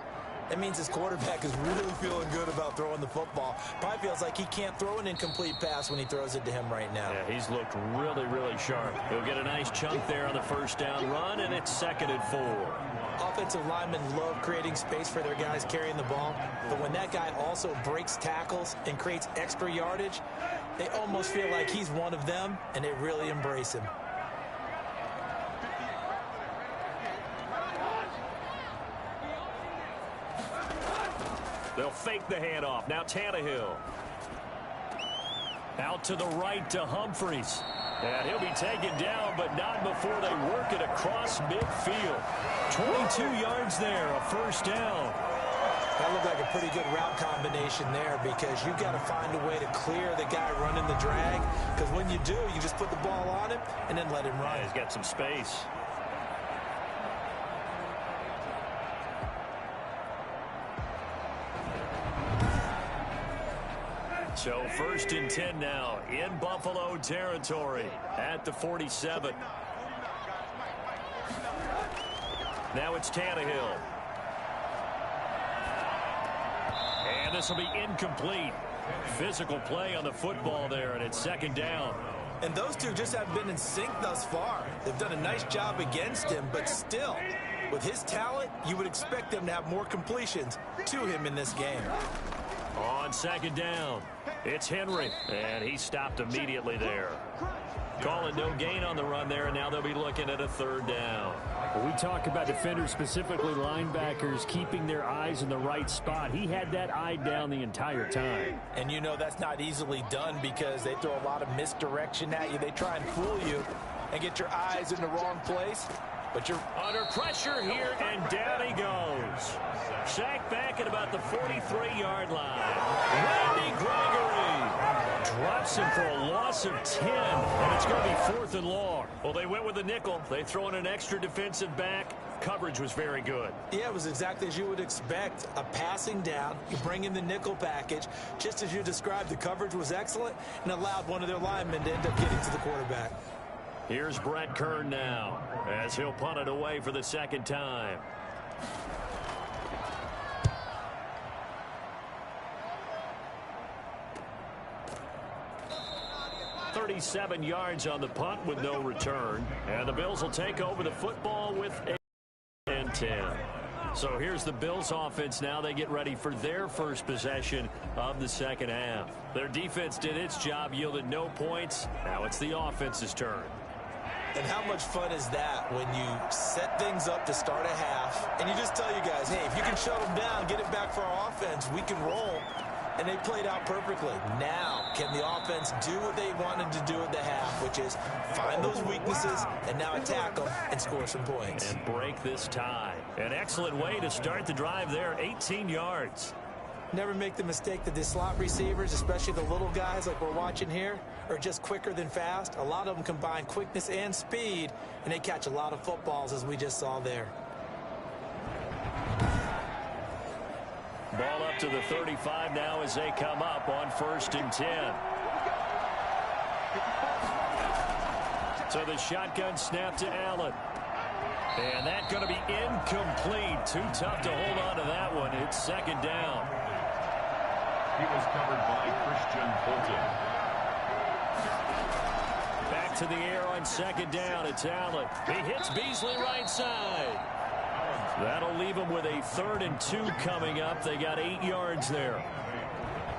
that means his quarterback is really feeling good about throwing the football. Probably feels like he can't throw an incomplete pass when he throws it to him right now. Yeah, he's looked really, really sharp. He'll get a nice chunk there on the first down run, and it's 2nd and 4. Offensive linemen love creating space for their guys carrying the ball, but when that guy also breaks tackles and creates extra yardage, they almost feel like he's one of them, and they really embrace him. They'll fake the handoff. Now Tannehill. Out to the right to Humphries. And he'll be taken down, but not before they work it across midfield. 22 yards there, a first down. That looked like a pretty good route combination there because you've got to find a way to clear the guy running the drag. Because when you do, you just put the ball on him and then let him run. Yeah, he's got some space. So 1st and 10 now in Buffalo territory at the 47. Now it's Tannehill. And this will be incomplete. Physical play on the football there, and it's 2nd down. And those two just haven't been in sync thus far. They've done a nice job against him, but still, with his talent, you would expect them to have more completions to him in this game. On 2nd down, it's Henry, and he stopped immediately there. Calling no gain on the run there, and now they'll be looking at a 3rd down. We talk about defenders, specifically linebackers, keeping their eyes in the right spot. He had that eye down the entire time. And you know that's not easily done because they throw a lot of misdirection at you. They try and fool you. and get your eyes in the wrong place. But you're under pressure here, and down he goes. Sacked back at about the 43-yard line. Randy Gregory drops him for a loss of 10, and it's going to be 4th and long. Well, they went with the nickel. They throw in an extra defensive back. Coverage was very good. Yeah, it was exactly as you would expect. A passing down, you bring in the nickel package. Just as you described, the coverage was excellent and allowed one of their linemen to end up getting to the quarterback. Here's Brett Kern now as he'll punt it away for the second time. 37 yards on the punt with no return. And the Bills will take over the football with 8 and 10. So here's the Bills offense now. They get ready for their first possession of the second half. Their defense did its job, yielded no points. Now it's the offense's turn. And how much fun is that when you set things up to start a half and you just tell you guys, hey, if you can shut them down, get it back for our offense, we can roll. And they played out perfectly. Now, can the offense do what they wanted to do at the half, which is find those weaknesses and now attack them and score some points. And break this tie. An excellent way to start the drive there, 18 yards. Never make the mistake that the slot receivers, especially the little guys like we're watching here, are just quicker than fast. A lot of them combine quickness and speed, and they catch a lot of footballs, as we just saw there. Ball up to the 35 now as they come up on 1st and 10. So the shotgun snap to Allen. And that's going to be incomplete. Too tough to hold on to that one. It's second down. He was covered by Christian Fulton. Back to the air on second down. It's Allen. He hits Beasley right side. That'll leave them with a 3rd and 2 coming up. They got 8 yards there.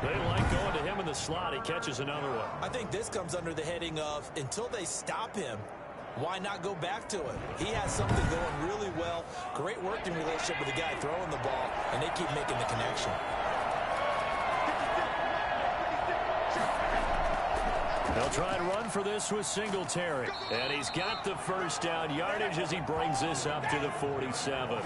They like going to him in the slot. He catches another one. I think this comes under the heading of until they stop him, why not go back to it? He has something going really well. Great working relationship with the guy throwing the ball, and they keep making the connection. They'll try and run for this with Singletary. And he's got the first down yardage as he brings this up to the 47.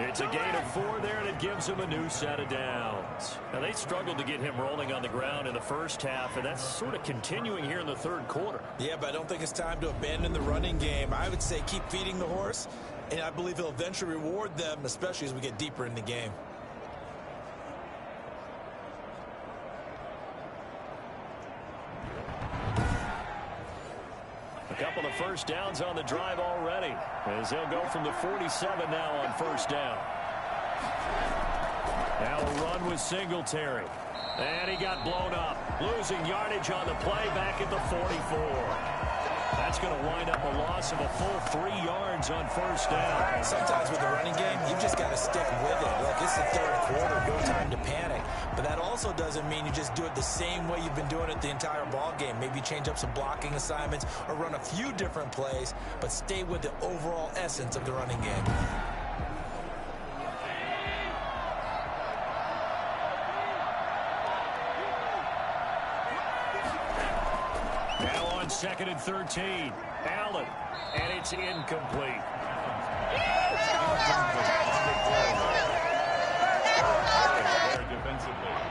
It's a gain of 4 there, and it gives him a new set of downs. Now, they struggled to get him rolling on the ground in the first half, and that's sort of continuing here in the third quarter. Yeah, but I don't think it's time to abandon the running game. I would say keep feeding the horse, and I believe he'll eventually reward them, especially as we get deeper in the game. Couple of first downs on the drive already as they'll go from the 47 now on 1st down. Now a run with Singletary. And he got blown up. Losing yardage on the play back at the 44. That's going to wind up a loss of a full 3 yards on 1st down. Sometimes with the running game, you've just got to stick with it. Look, it's the third quarter, no time to panic. But that also doesn't mean you just do it the same way you've been doing it the entire ball game. Maybe change up some blocking assignments or run a few different plays, but stay with the overall essence of the running game. Now on 2nd and 13. Allen, and it's incomplete.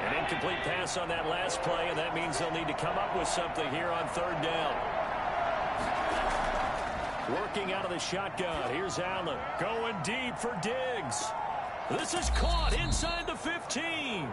An incomplete pass on that last play, and that means they'll need to come up with something here on 3rd down. Working out of the shotgun. Here's Allen going deep for Diggs. This is caught inside the 15.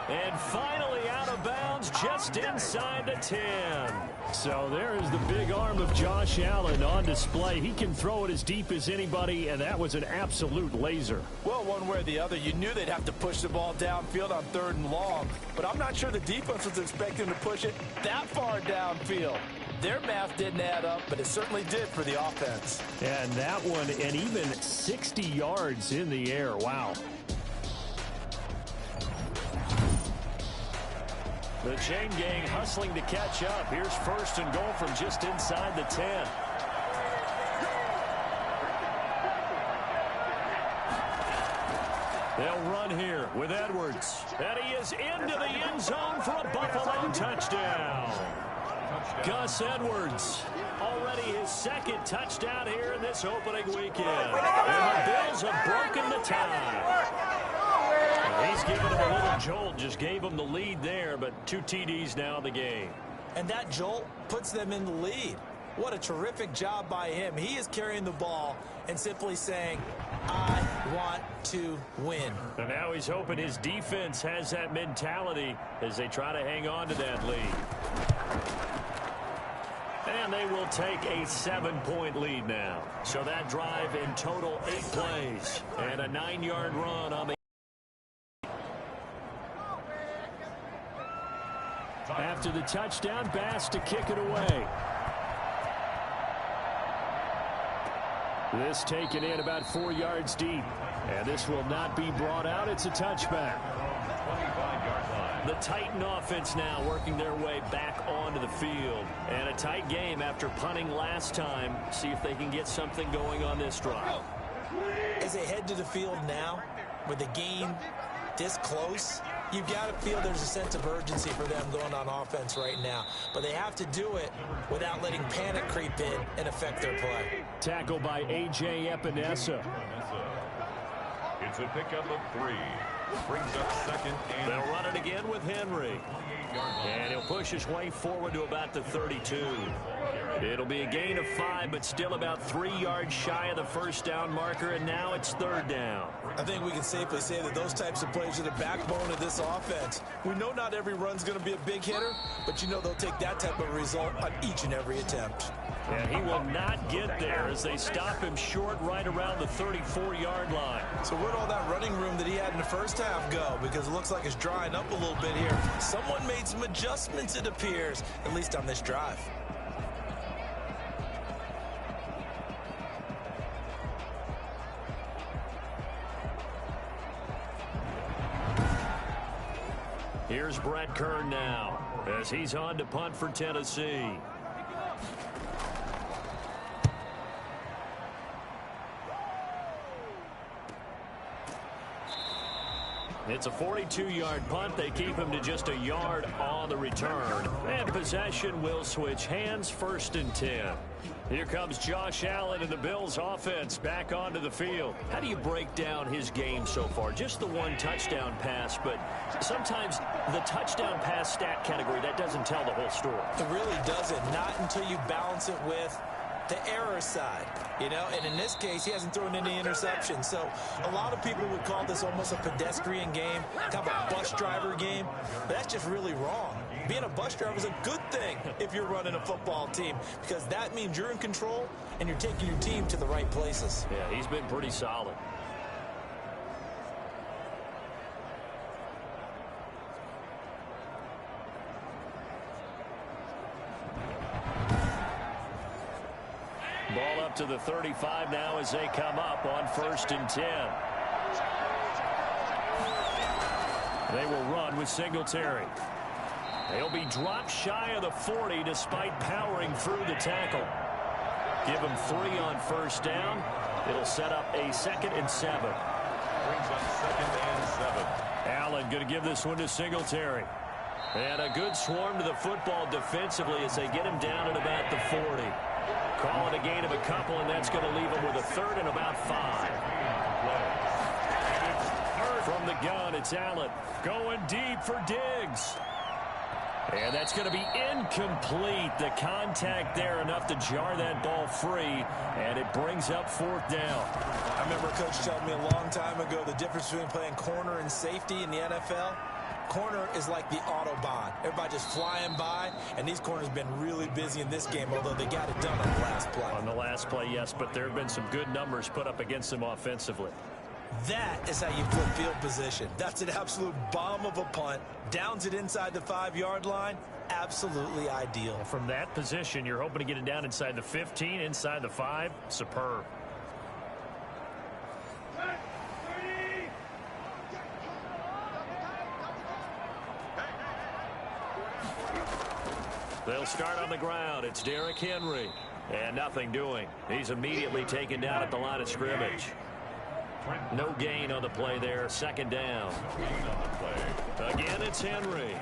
And finally out of bounds just inside the 10. So there is the big arm of Josh Allen on display. He can throw it as deep as anybody, and that was an absolute laser. Well, one way or the other, you knew they'd have to push the ball downfield on 3rd and long. But I'm not sure the defense was expecting to push it that far downfield. Their math didn't add up, but it certainly did for the offense. And that one, and even 60 yards in the air. Wow. The chain gang hustling to catch up. Here's 1st and goal from just inside the 10. They'll run here with Edwards. And he is into the end zone for a Buffalo touchdown. Gus Edwards, already his second touchdown here in this opening weekend. And the Bills have broken the tie. He's given him a little jolt, just gave him the lead there, but 2 TDs now in the game. And that jolt puts them in the lead. What a terrific job by him. He is carrying the ball and simply saying, I want to win. And now he's hoping his defense has that mentality as they try to hang on to that lead. And they will take a 7-point lead now. So that drive in total 8 plays and a 9-yard run on the. After the touchdown, Bass to kick it away. This taken in about 4 yards deep. And this will not be brought out. It's a touchback. The Titan offense now working their way back onto the field. And a tight game after punting last time. See if they can get something going on this drive. As they head to the field now, with the game this close, you've got to feel there's a sense of urgency for them going on offense right now. But they have to do it without letting panic creep in and affect their play. Tackle by A.J. Epinesa. It's a pickup of 3. Brings up second and they'll run it again with Henry. And he'll push his way forward to about the 32. It'll be a gain of 5, but still about 3 yards shy of the first down marker, and now it's 3rd down. I think we can safely say that those types of plays are the backbone of this offense. We know not every run's going to be a big hitter, but you know they'll take that type of result on each and every attempt. And he will not get there as they stop him short right around the 34-yard line. So where'd all that running room that he had in the first half go? Because it looks like it's drying up a little bit here. Someone made some adjustments, it appears, at least on this drive. Here's Brett Kern now as he's on to punt for Tennessee. It's a 42-yard punt. They keep him to just a yard on the return. And possession will switch hands, 1st and 10. Here comes Josh Allen and the Bills offense back onto the field. How do you break down his game so far? Just the 1 touchdown pass, but sometimes the touchdown pass stat category, that doesn't tell the whole story. It really doesn't. Not until you balance it with the error side, you know, and in this case, he hasn't thrown any interceptions. So a lot of people would call this almost a pedestrian game, kind of a bus driver game, but that's just really wrong. Being a bus driver is a good thing if you're running a football team, because that means you're in control and you're taking your team to the right places. Yeah, he's been pretty solid. Ball up to the 35 now as they come up on 1st and 10. They will run with Singletary. They'll be dropped shy of the 40 despite powering through the tackle. Give him 3 on 1st down. It'll set up a 2nd and 7. brings up 2nd and 7. Allen going to give this one to Singletary. And a good swarm to the football defensively as they get him down at about the 40. Call it a gain of a couple, and that's going to leave him with a 3rd and about 5. From the gun, it's Allen going deep for Diggs. And that's going to be incomplete. The contact there enough to jar that ball free, and it brings up 4th down. I remember Coach telling me a long time ago the difference between playing corner and safety in the NFL. Corner is like the Autobahn. Everybody just flying by, and these corners have been really busy in this game, although they got it done on the last play. On the last play, yes, but there have been some good numbers put up against them offensively. That is how you flip field position. That's an absolute bomb of a punt. Downs it inside the 5-yard line. Absolutely ideal. From that position, you're hoping to get it down inside the 15, inside the 5. Superb. They'll start on the ground. It's Derrick Henry. And nothing doing. He's immediately taken down at the line of scrimmage. No gain on the play there. 2nd down. Again, it's Henry.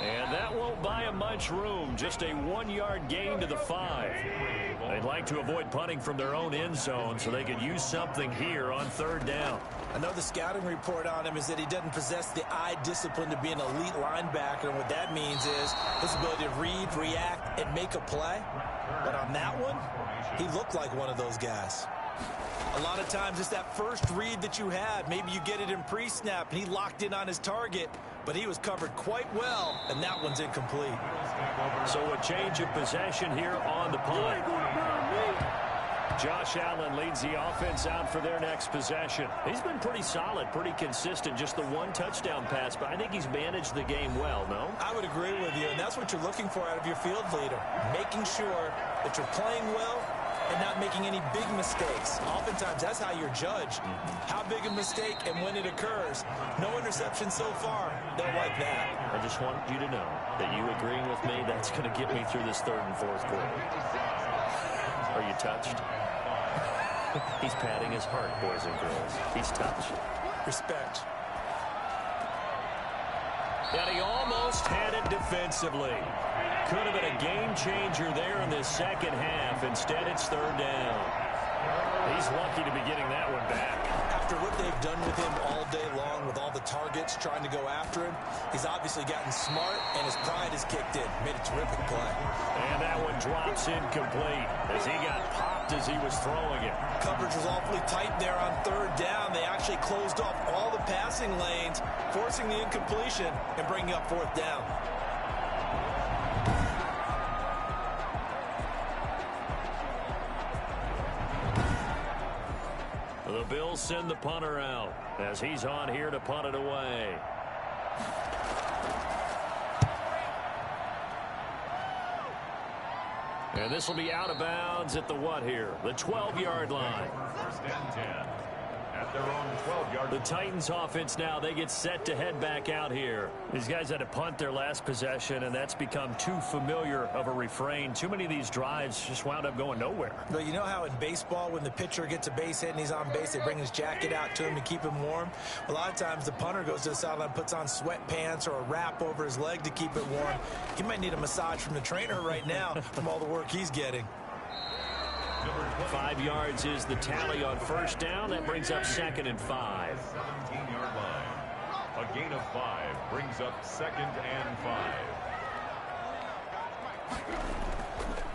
And that won't buy him much room. Just a 1-yard gain to the 5. They'd like to avoid punting from their own end zone so they could use something here on 3rd down. I know the scouting report on him is that he doesn't possess the eye discipline to be an elite linebacker. And what that means is his ability to read, react, and make a play. But on that one, he looked like one of those guys. A lot of times it's that first read that you have. Maybe you get it in pre-snap, and he locked in on his target, but he was covered quite well, and that one's incomplete. So a change of possession here on the punt. Josh Allen leads the offense out for their next possession. He's been pretty solid, pretty consistent, just the 1 touchdown pass, but I think he's managed the game well, no? I would agree with you, and that's what you're looking for out of your field leader, making sure that you're playing well and not making any big mistakes. Oftentimes, that's how you're judged. How big a mistake and when it occurs. No interception so far. Don't like that. I just want you to know that you agreeing with me, that's going to get me through this 3rd and 4th quarter. Are you touched? He's patting his heart, boys and girls. He's touched. Respect. And he almost had it defensively. Could have been a game changer there in the second half. Instead, it's 3rd down. He's lucky to be getting that one back. After what they've done with him all day long, with all the targets trying to go after him, he's obviously gotten smart, and his pride has kicked in. Made a terrific play. And that one drops incomplete as he got popped as he was throwing it. Coverage was awfully tight there on 3rd down. They actually closed off all the passing lanes, forcing the incompletion and bringing up 4th down. The Bills send the punter out as he's on here to punt it away. And this will be out of bounds at the what here? The 12-yard line. 1st and 10. At their own 12-yard The Titans offense now, they get set to head back out here. These guys had to punt their last possession, and that's become too familiar of a refrain. Too many of these drives just wound up going nowhere. But you know how in baseball, when the pitcher gets a base hit and he's on base, they bring his jacket out to him to keep him warm? A lot of times the punter goes to the sideline, puts on sweatpants or a wrap over his leg to keep it warm. He might need a massage from the trainer right now from all the work he's getting. 5 yards is the tally on 1st down. That brings up 2nd and 5. 17-yard line. A gain of 5 brings up 2nd and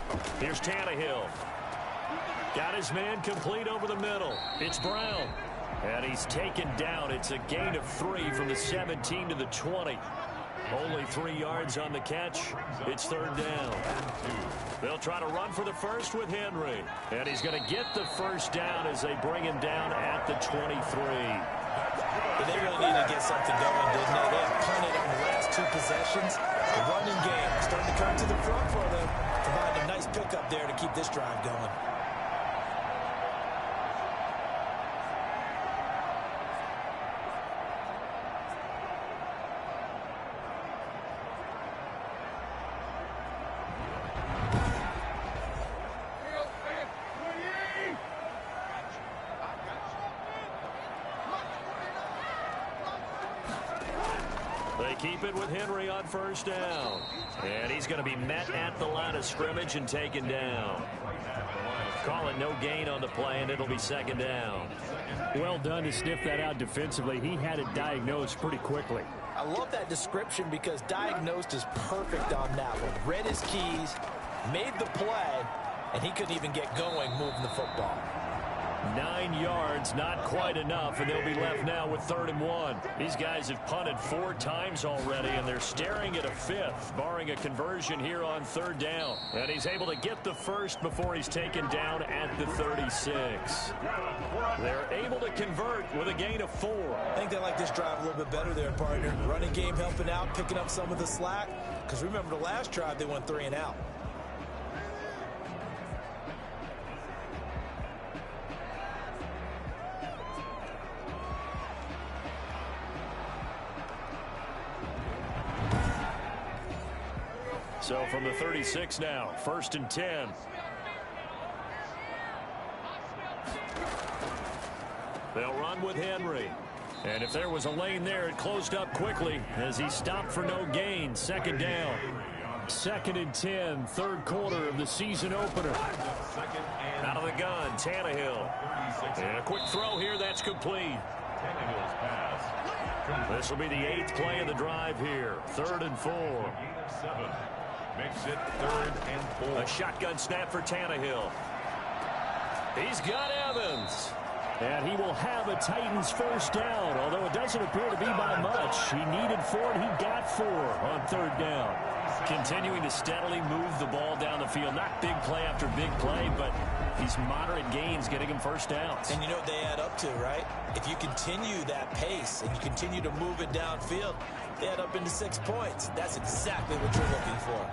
5. Here's Tannehill. Got his man complete over the middle. It's Brown. And he's taken down. It's a gain of 3 from the 17 to the 20. Only 3 yards on the catch. It's 3rd down. They'll try to run for the first with Henry. And he's going to get the 1st down as they bring him down at the 23. But they really need to get something going, didn't they? They have punted on the last 2 possessions. The running game starting to come to the front for them. Providing a nice pickup there to keep this drive going. They keep it with Henry on 1st down. And he's going to be met at the line of scrimmage and taken down. Call it no gain on the play, and it'll be 2nd down. Well done to sniff that out defensively. He had it diagnosed pretty quickly. I love that description because diagnosed is perfect on that one. Read his keys, made the play, and he couldn't even get going moving the football. 9 yards, not quite enough, and they'll be left now with 3rd and 1. These guys have punted 4 times already, and they're staring at a 5th, barring a conversion here on 3rd down. And he's able to get the 1st before he's taken down at the 36. They're able to convert with a gain of 4. I think they like this drive a little bit better there, partner. Running game helping out, picking up some of the slack. Because remember the last drive, they went 3 and out. So from the 36 now, 1st and 10. They'll run with Henry. And if there was a lane there, it closed up quickly as he stopped for no gain. Second down. 2nd and 10, third quarter of the season opener. Out of the gun, Tannehill. And a quick throw here, that's complete. This will be the 8th play of the drive here. 3rd and 4. Makes it 3rd and 4. A shotgun snap for Tannehill. He's got Evans. And he will have a Titans first down, although it doesn't appear to be by much. He needed 4, and he got 4 on 3rd down. Continuing to steadily move the ball down the field. Not big play after big play, but these moderate gains getting him first downs. And you know what they add up to, right? If you continue that pace and you continue to move it downfield, they add up into 6 points. That's exactly what you're looking for.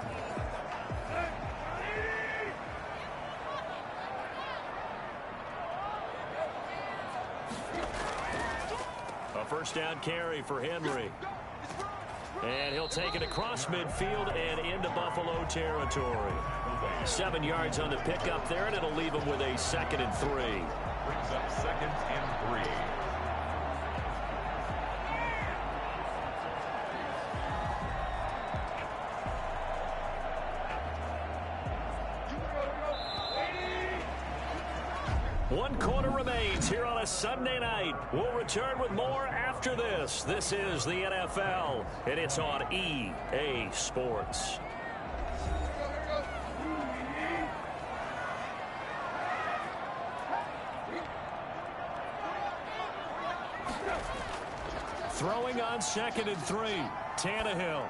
A first down carry for Henry. And he'll take it across midfield and into Buffalo territory. 7 yards on the pickup there, and it'll leave him with a 2nd and 3. Brings up 2nd and 3. One quarter remains here on a Sunday night. We'll return with more after this. This is the NFL, and it's on EA Sports. Throwing on 2nd and 3, Tannehill.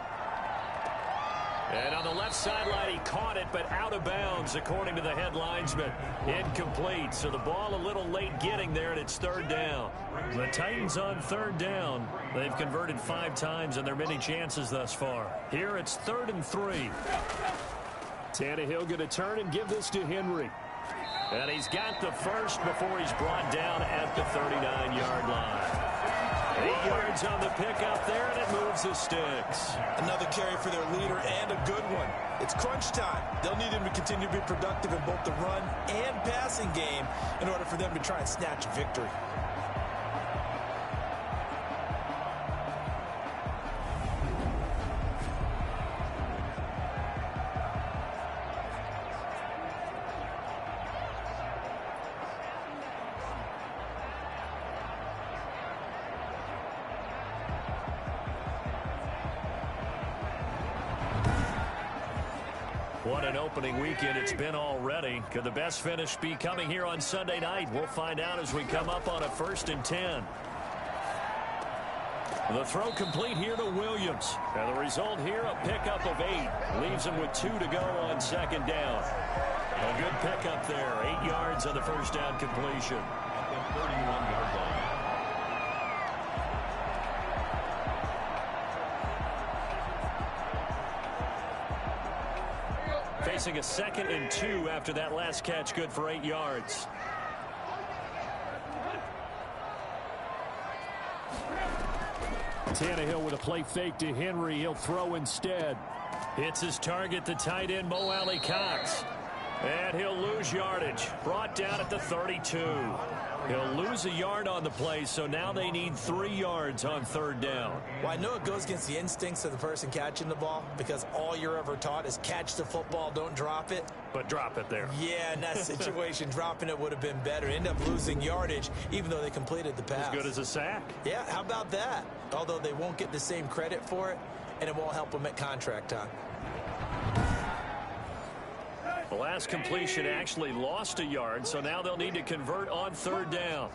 And on the left sideline, he caught it, but out of bounds, according to the head linesman. Incomplete, so the ball a little late getting there, and it's 3rd down. The Titans on 3rd down. They've converted 5 times in their many chances thus far. Here it's 3rd and 3. Tannehill going to turn and give this to Henry. And he's got the first before he's brought down at the 39-yard line. 8 yards on the pickup there, and it moves the sticks. Another carry for their leader, and a good one. It's crunch time. They'll need him to continue to be productive in both the run and passing game in order for them to try and snatch a victory. What an opening weekend it's been already. Could the best finish be coming here on Sunday night? We'll find out as we come up on a 1st and 10. The throw complete here to Williams. And the result here, a pickup of 8. Leaves him with 2 to go on 2nd down. A good pickup there. 8 yards on the first down completion. At the 31-yard line. Facing a 2nd and 2 after that last catch, good for 8 yards. Tannehill with a play fake to Henry. He'll throw instead. Hits his target, the tight end, Mo Alley-Cox. And he'll lose yardage. Brought down at the 32. He'll lose a yard on the play, so now they need 3 yards on 3rd down. Well, I know it goes against the instincts of the person catching the ball because all you're ever taught is catch the football, don't drop it. But drop it there. Yeah, in that situation, dropping it would have been better. End up losing yardage, even though they completed the pass. As good as a sack. Yeah, how about that? Although they won't get the same credit for it, and it won't help them at contract time. The last completion actually lost a yard, so now they'll need to convert on 3rd down.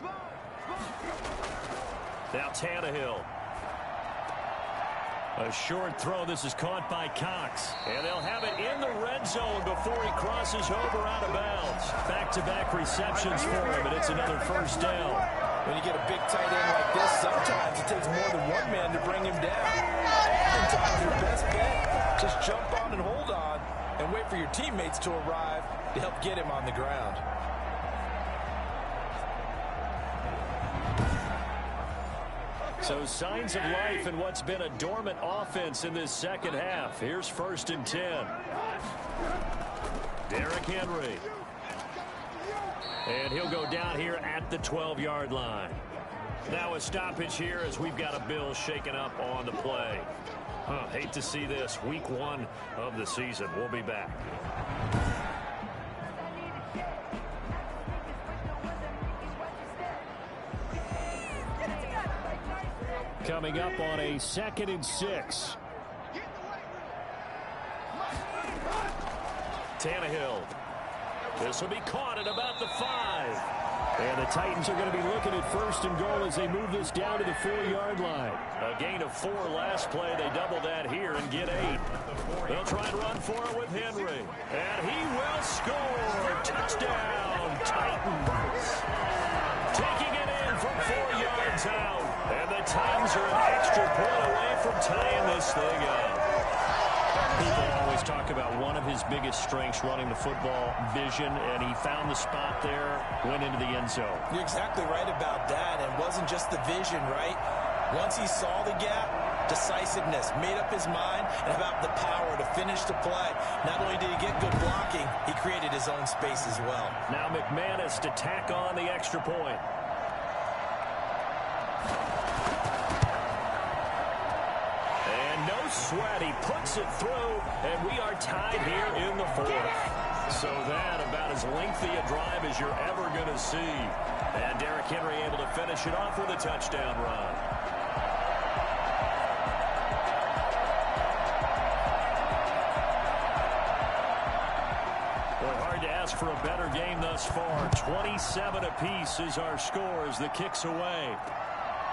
Now Tannehill. A short throw. This is caught by Cox. And they'll have it in the red zone before he crosses over out of bounds. Back-to-back receptions for him, and it's another first down. When you get a big tight end like this, sometimes it takes more than one man to bring him down. Oftentimes, your best bet, just jump on and hold on and wait for your teammates to arrive to help get him on the ground. So signs of life in what's been a dormant offense in this second half. Here's 1st and 10. Derrick Henry. And he'll go down here at the 12-yard line. Now a stoppage here as we've got a Bills shaken up on the play. Hate to see this. Week 1 of the season. We'll be back. Coming up on a 2nd and 6. Tannehill. This will be caught at about the 5. And the Titans are going to be looking at 1st and goal as they move this down to the 4-yard line. A gain of 4 last play. They double that here and get 8. They'll try and run for it with Henry. And he will score. Touchdown, Titans. Taking it in from 4 yards out. And the Titans are an extra point away from tying this thing up. People always talk about one of his biggest strengths running the football, vision, and he found the spot there, went into the end zone. You're exactly right about that. And it wasn't just the vision, right? Once he saw the gap, decisiveness, made up his mind, and about the power to finish the play. Not only did he get good blocking, he created his own space as well. Now McManus to tack on the extra point. Sweat, he puts it through, and we are tied here in the 4th. So that about as lengthy a drive as you're ever going to see. And Derrick Henry able to finish it off with a touchdown run. Boy, hard to ask for a better game thus far. 27 apiece is our score as the kick's away.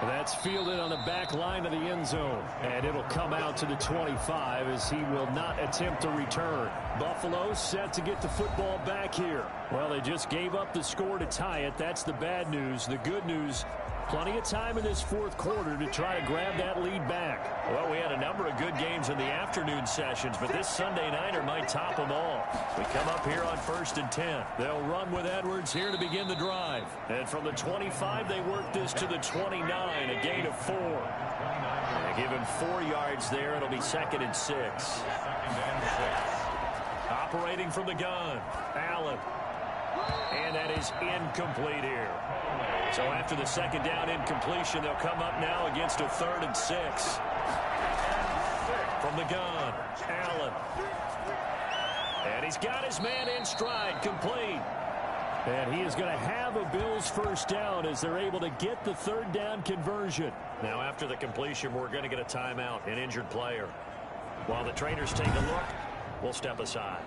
That's fielded on the back line of the end zone. And it'll come out to the 25 as he will not attempt to return. Buffalo set to get the football back here. Well, they just gave up the score to tie it. That's the bad news. The good news, plenty of time in this 4th quarter to try to grab that lead back. Well, we had a number of good games in the afternoon sessions, but this Sunday nighter might top them all. We come up here on 1st and 10. They'll run with Edwards here to begin the drive. And from the 25, they work this to the 29, a gain of 4. They give him 4 yards there. It'll be 2nd and 6. Operating from the gun, Allen. And that is incomplete here. So after the 2nd down incompletion, they'll come up now against a 3rd and 6. From the gun, Allen. And he's got his man in stride, complete. And he is going to have a Bills 1st down as they're able to get the 3rd down conversion. Now after the completion, we're going to get a timeout, an injured player. While the trainers take a look, we'll step aside.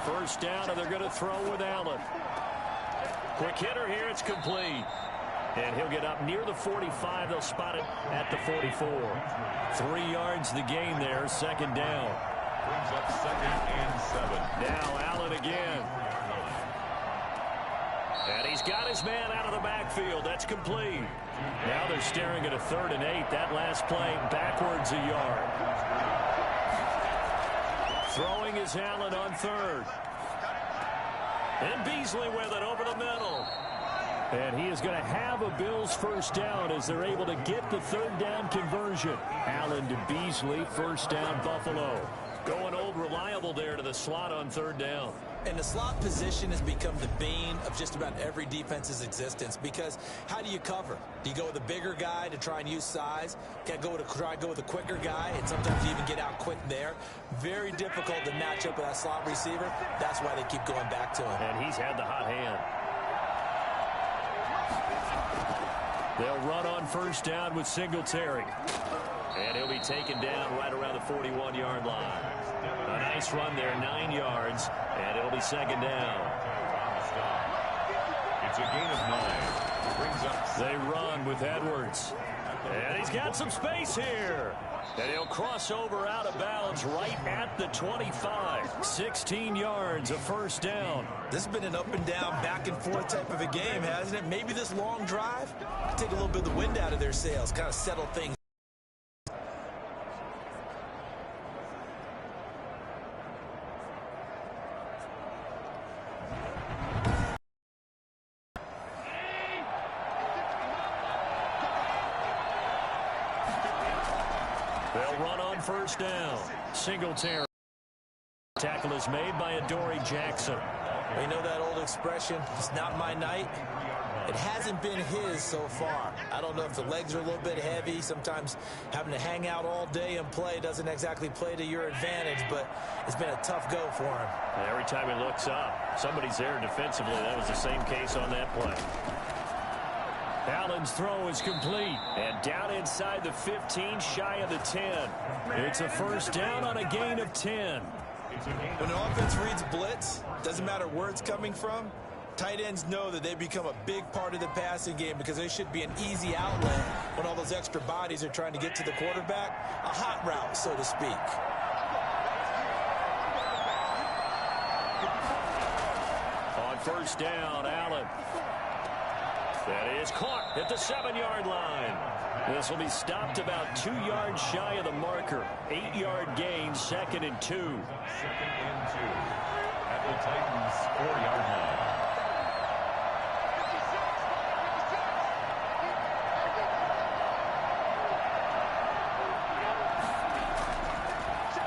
First down, and they're going to throw with Allen. Quick hitter here, it's complete. And he'll get up near the 45. They'll spot it at the 44. 3 yards the gain there, 2nd down. Brings up 2nd and 7. Now Allen again. And he's got his man out of the backfield. That's complete. Now they're staring at a 3rd and 8. That last play backwards a yard. Throwing is Allen on 3rd. And Beasley with it over the middle. And he is going to have a Bills 1st down as they're able to get the 3rd down conversion. Allen to Beasley, 1st down Buffalo. Going old reliable there to the slot on 3rd down. And the slot position has become the bane of just about every defense's existence because how do you cover? Do you go with a bigger guy to try and use size? Can't try and go with a quicker guy, and sometimes you even get out quick there. Very difficult to match up with that slot receiver. That's why they keep going back to him. And he's had the hot hand. They'll run on 1st down with Singletary. And he'll be taken down right around the 41-yard line. A nice run there, 9 yards, and it'll be 2nd down. It's a gain of 9. Brings up. They run with Edwards. And he's got some space here. And he'll cross over out of bounds right at the 25. 16 yards, a 1st down. This has been an up and down, back and forth type of a game, hasn't it? Maybe this long drive, take a little bit of the wind out of their sails, kind of settle things. first down. Singletary. Tackle is made by Adoree Jackson. You know that old expression, it's not my night? It hasn't been his so far. I don't know if the legs are a little bit heavy. Sometimes having to hang out all day and play doesn't exactly play to your advantage, but it's been a tough go for him. And every time he looks up, somebody's there defensively. That was the same case on that play. Allen's throw is complete. And down inside the 15, shy of the 10. It's a first down on a gain of 10. When an offense reads blitz, doesn't matter where it's coming from, tight ends know that they become a big part of the passing game because they should be an easy outlet when all those extra bodies are trying to get to the quarterback. A hot route, so to speak. On first down, Allen. That is caught at the 7-yard line. This will be stopped about 2 yards shy of the marker. 8-yard gain, 2nd and 2. 2nd and 2 at the Titans' 4-yard line.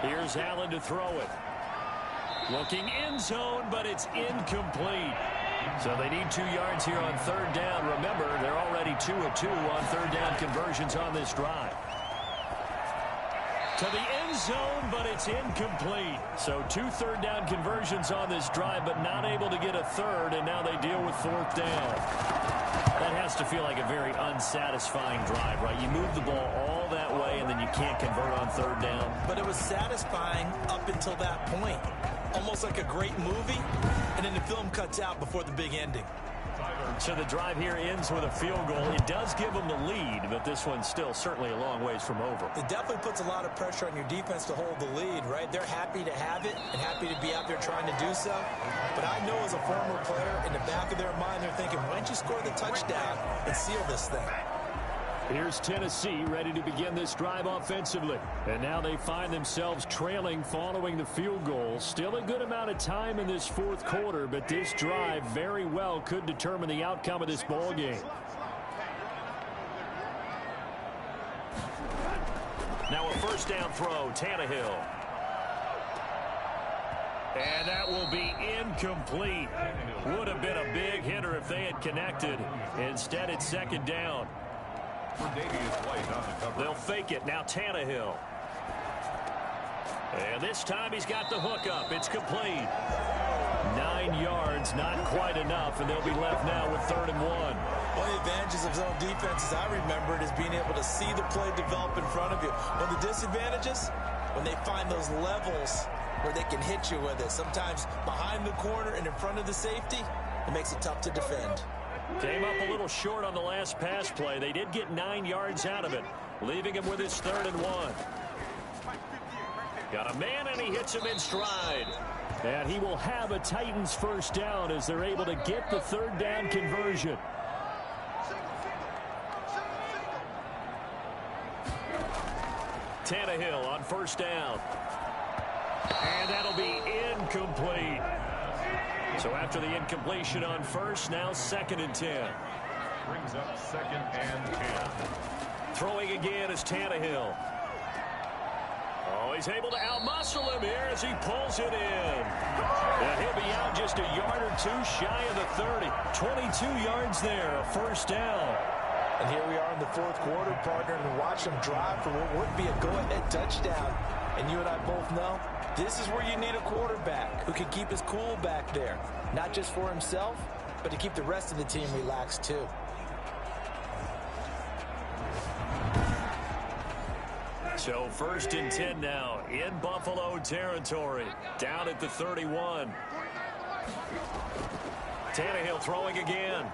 Here's Allen to throw it. Looking end zone, but it's incomplete. So they need 2 yards here on third down. Remember, they're already 2 of 2 on third down conversions on this drive. To the end zone, but it's incomplete. So 2 third down conversions on this drive, but not able to get a third, and now they deal with 4th down. That has to feel like a very unsatisfying drive, right? You move the ball all that way, and then you can't convert on third down. But it was satisfying up until that point. Almost like a great movie, and then the film cuts out before the big ending. So the drive here ends with a field goal. It does give them the lead, but this one's still certainly a long ways from over. It definitely puts a lot of pressure on your defense to hold the lead, right? They're happy to have it and happy to be out there trying to do so. But I know as a former player, in the back of their mind, they're thinking, why don't you score the touchdown and seal this thing? Here's Tennessee ready to begin this drive offensively. And now they find themselves trailing following the field goal. Still a good amount of time in this 4th quarter, but this drive very well could determine the outcome of this ball game. Now a first down throw, Tannehill. And that will be incomplete. Would have been a big hitter if they had connected. Instead, it's 2nd down. They'll fake it. Now Tannehill. And this time he's got the hook up. It's complete. 9 yards, not quite enough, and they'll be left now with 3rd and 1. One of the advantages of zone defense, as I remember it, is being able to see the play develop in front of you. One of the disadvantages, when they find those levels where they can hit you with it. Sometimes behind the corner and in front of the safety, it makes it tough to defend. Came up a little short on the last pass play. They did get 9 yards out of it, leaving him with his 3rd and 1. Got a man, and he hits him in stride. And he will have a Titans first down as they're able to get the 3rd down conversion. Tannehill on first down. And that'll be incomplete. So after the incompletion on first, now 2nd and 10. Brings up 2nd and 10. Throwing again is Tannehill. Oh, he's able to outmuscle him here as he pulls it in. And he'll be out just a yard or 2 shy of the 30. 22 yards there, a first down. And here we are in the 4th quarter, partner, and watch them drive for what would be a go-ahead touchdown. And you and I both know this is where you need a quarterback who can keep his cool back there. Not just for himself, but to keep the rest of the team relaxed too. So 1st and 10 now in Buffalo territory. Down at the 31. Tannehill throwing again.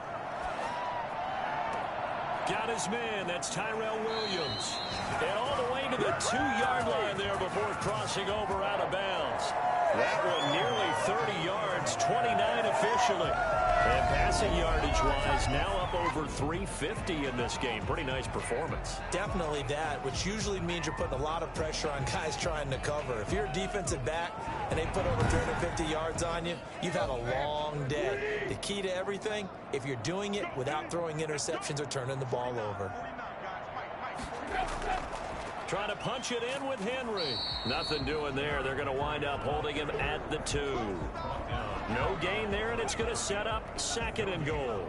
Got his man. That's Tyrell Williams. And all the way to the 2-yard line there before crossing over out of bounds. That one nearly 30 yards, 29 officially. And passing yardage-wise, now up over 350 in this game. Pretty nice performance. Definitely that, which usually means you're putting a lot of pressure on guys trying to cover. If you're a defensive back and they put over 350 yards on you, you've had a long day. The key to everything, if you're doing it without throwing interceptions or turning the ball over. Trying to punch it in with Henry. Nothing doing there. They're going to wind up holding him at the 2. No gain there, and it's going to set up 2nd and goal.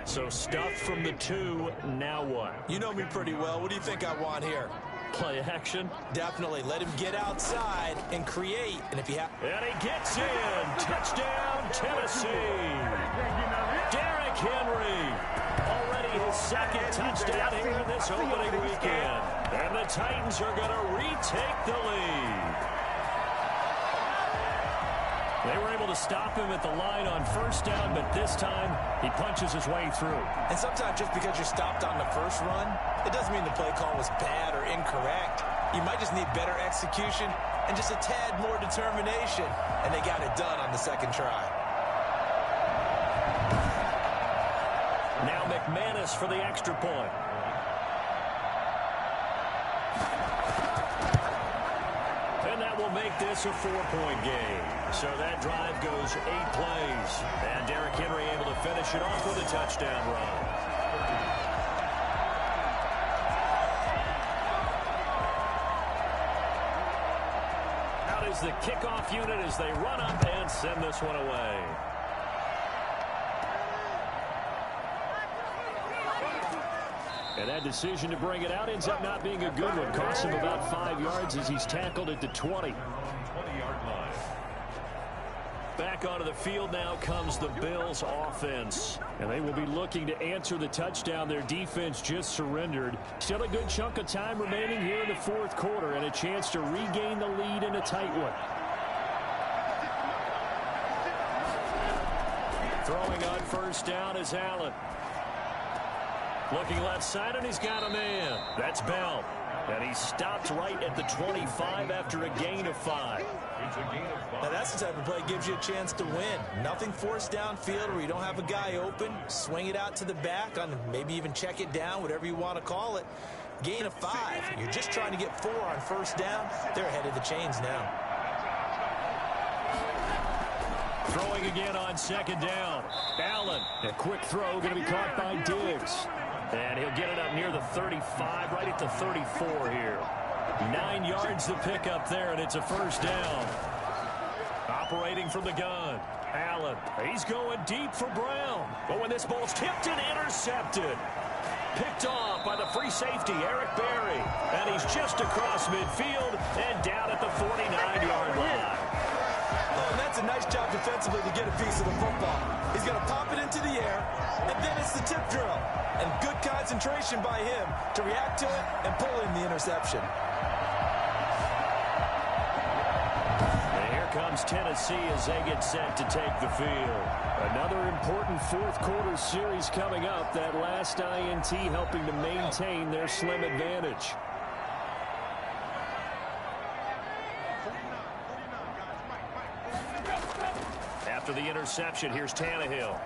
So stuffed from the 2, now what? You know me pretty well. What do you think I want here? Play action? Definitely. Let him get outside and create. And if he and he gets in. Touchdown, Tennessee. Derrick Henry. Already his 2nd touchdown here in this opening weekend. And the Titans are going to retake the lead. They were able to stop him at the line on 1st down, but this time he punches his way through. And sometimes just because you're stopped on the first run, it doesn't mean the play call was bad or incorrect. You might just need better execution and just a tad more determination. And they got it done on the 2nd try. Now McManus for the extra point. And that will make this a 4-point game. So that drive goes 8 plays. And Derrick Henry able to finish it off with a touchdown run. Out is the kickoff unit as they run up and send this one away. And that decision to bring it out ends up not being a good one. Costs him about 5 yards as he's tackled at the 20. Back onto the field now comes the Bills offense. And they will be looking to answer the touchdown their defense just surrendered. Still a good chunk of time remaining here in the 4th quarter and a chance to regain the lead in a tight one. Throwing on 1st down is Allen. Looking left side, and he's got a man. That's Bell. And he stopped right at the 25 after a gain of 5. Now that's the type of play that gives you a chance to win. Nothing forced downfield where you don't have a guy open. Swing it out to the back, on maybe even check it down, whatever you want to call it. Gain of 5. You're just trying to get 4 on 1st down. They're ahead of the chains now. Throwing again on 2nd down. Allen. A quick throw going to be caught by Diggs. And he'll get it up near the 35, right at the 34 here. 9 yards to pick up there, and it's a 1st down. Operating from the gun. Allen. He's going deep for Brown. But when this ball's tipped and intercepted. Picked off by the free safety, Eric Berry. And he's just across midfield and down at the 49-yard line. Oh, and that's a nice job defensively to get a piece of the football. He's going to pop it into the air, and then it's the tip drill. And good concentration by him to react to it and pull in the interception. And here comes Tennessee as they get set to take the field. Another important 4th quarter series coming up. That last INT helping to maintain their slim advantage. After the interception, here's Tannehill.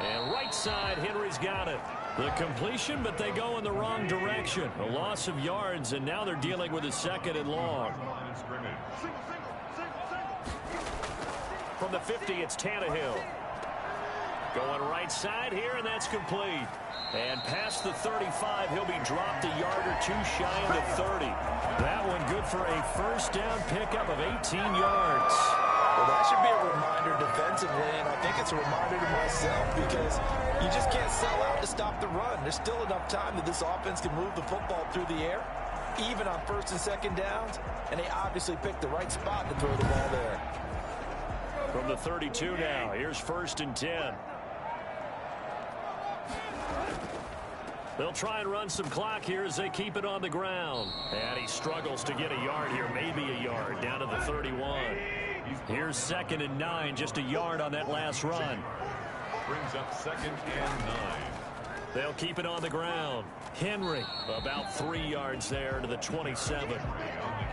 And right side, Henry's got it. The completion, but they go in the wrong direction. A loss of yards, and now they're dealing with a 2nd and long. From the 50, it's Tannehill. Going right side here, and that's complete. And past the 35, he'll be dropped a yard or 2 shy of the 30. That one good for a 1st down pickup of 18 yards. Well, that should be a reminder defensively, and I think it's a reminder to myself because you just can't sell out to stop the run. There's still enough time that this offense can move the football through the air, even on 1st and 2nd downs, and they obviously picked the right spot to throw the ball there. From the 32 now, here's 1st and 10. They'll try and run some clock here as they keep it on the ground. And he struggles to get a yard here, maybe a yard, down to the 31. Here's 2nd and 9, just a yard on that last run. Brings up 2nd and 9. They'll keep it on the ground. Henry, about 3 yards there to the 27.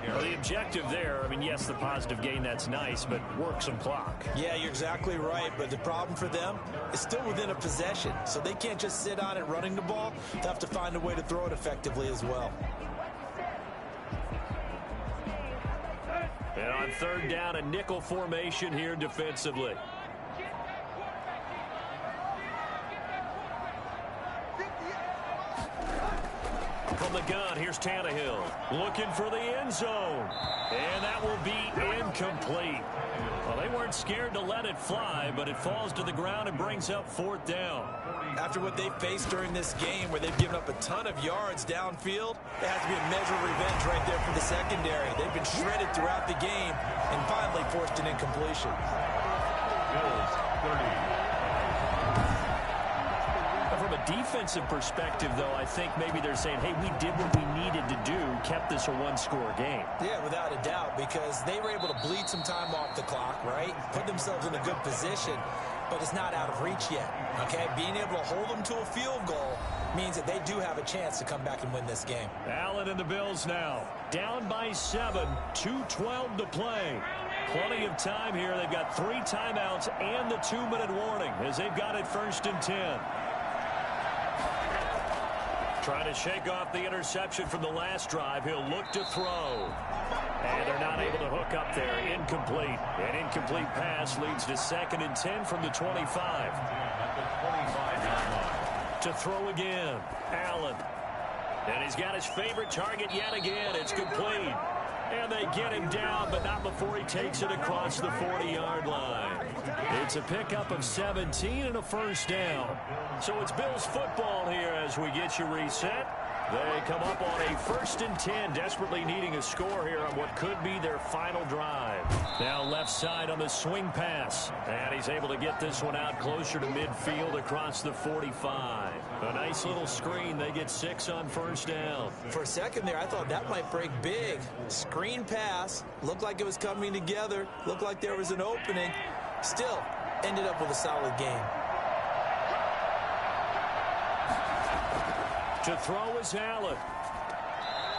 Well, the objective there, I mean, yes, the positive gain, that's nice, but work some clock. Yeah, you're exactly right, but the problem for them is still within a possession, so they can't just sit on it running the ball. They have to find a way to throw it effectively as well. And on 3rd down, a nickel formation here defensively. From the gun, here's Tannehill. Looking for the end zone. And that will be incomplete. Well, they weren't scared to let it fly, but it falls to the ground and brings up 4th down. After what they faced during this game where they've given up a ton of yards downfield, there has to be a measure of revenge right there for the secondary. They've been shredded throughout the game and finally forced an incompletion. From a defensive perspective, though, I think maybe they're saying, hey, we did what we needed to do, kept this a one-score game. Yeah, without a doubt, because they were able to bleed some time off the clock, right? Put themselves in a good position, but it's not out of reach yet, okay? Being able to hold them to a field goal means that they do have a chance to come back and win this game. Allen and the Bills now down by 7, 2:12 to play. Plenty of time here. They've got 3 timeouts and the 2-minute warning as they've got it 1st and 10. Trying to shake off the interception from the last drive. He'll look to throw. And they're not able to hook up there. Incomplete. An incomplete pass leads to 2nd and 10 from the 25. To throw again. Allen. And he's got his favorite target yet again. It's complete. And they get him down, but not before he takes it across the 40-yard line. It's a pickup of 17 and a 1st down. So it's Bills football here as we get you reset. They come up on a 1st and 10, desperately needing a score here on what could be their final drive. Now left side on the swing pass. And he's able to get this one out closer to midfield across the 45. A nice little screen. They get 6 on 1st down. For a second there, I thought that might break big. Screen pass. Looked like it was coming together. Looked like there was an opening. Still, ended up with a solid game. To throw is Allen.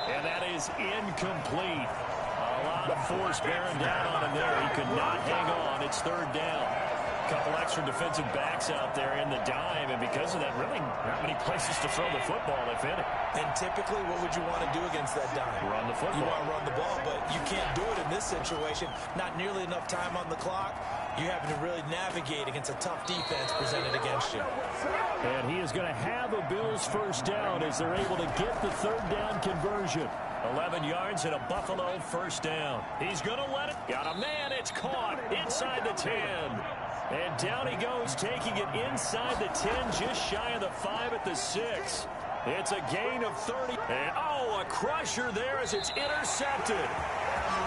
And that is incomplete. A lot of force bearing down on him there. He could not hang on. It's 3rd down. A couple extra defensive backs out there in the dime, and because of that, really not many places to throw the football, if any. And typically, what would you want to do against that dime? Run the football. You want to run the ball, but you can't do it in this situation. Not nearly enough time on the clock. You having to really navigate against a tough defense presented against you. And he is going to have a Bills 1st down as they're able to get the 3rd down conversion. 11 yards and a Buffalo 1st down. He's going to let it. Got a man. It's caught inside the 10. And down he goes, taking it inside the 10, just shy of the 5 at the 6. It's a gain of 30. And, oh, a crusher there as it's intercepted.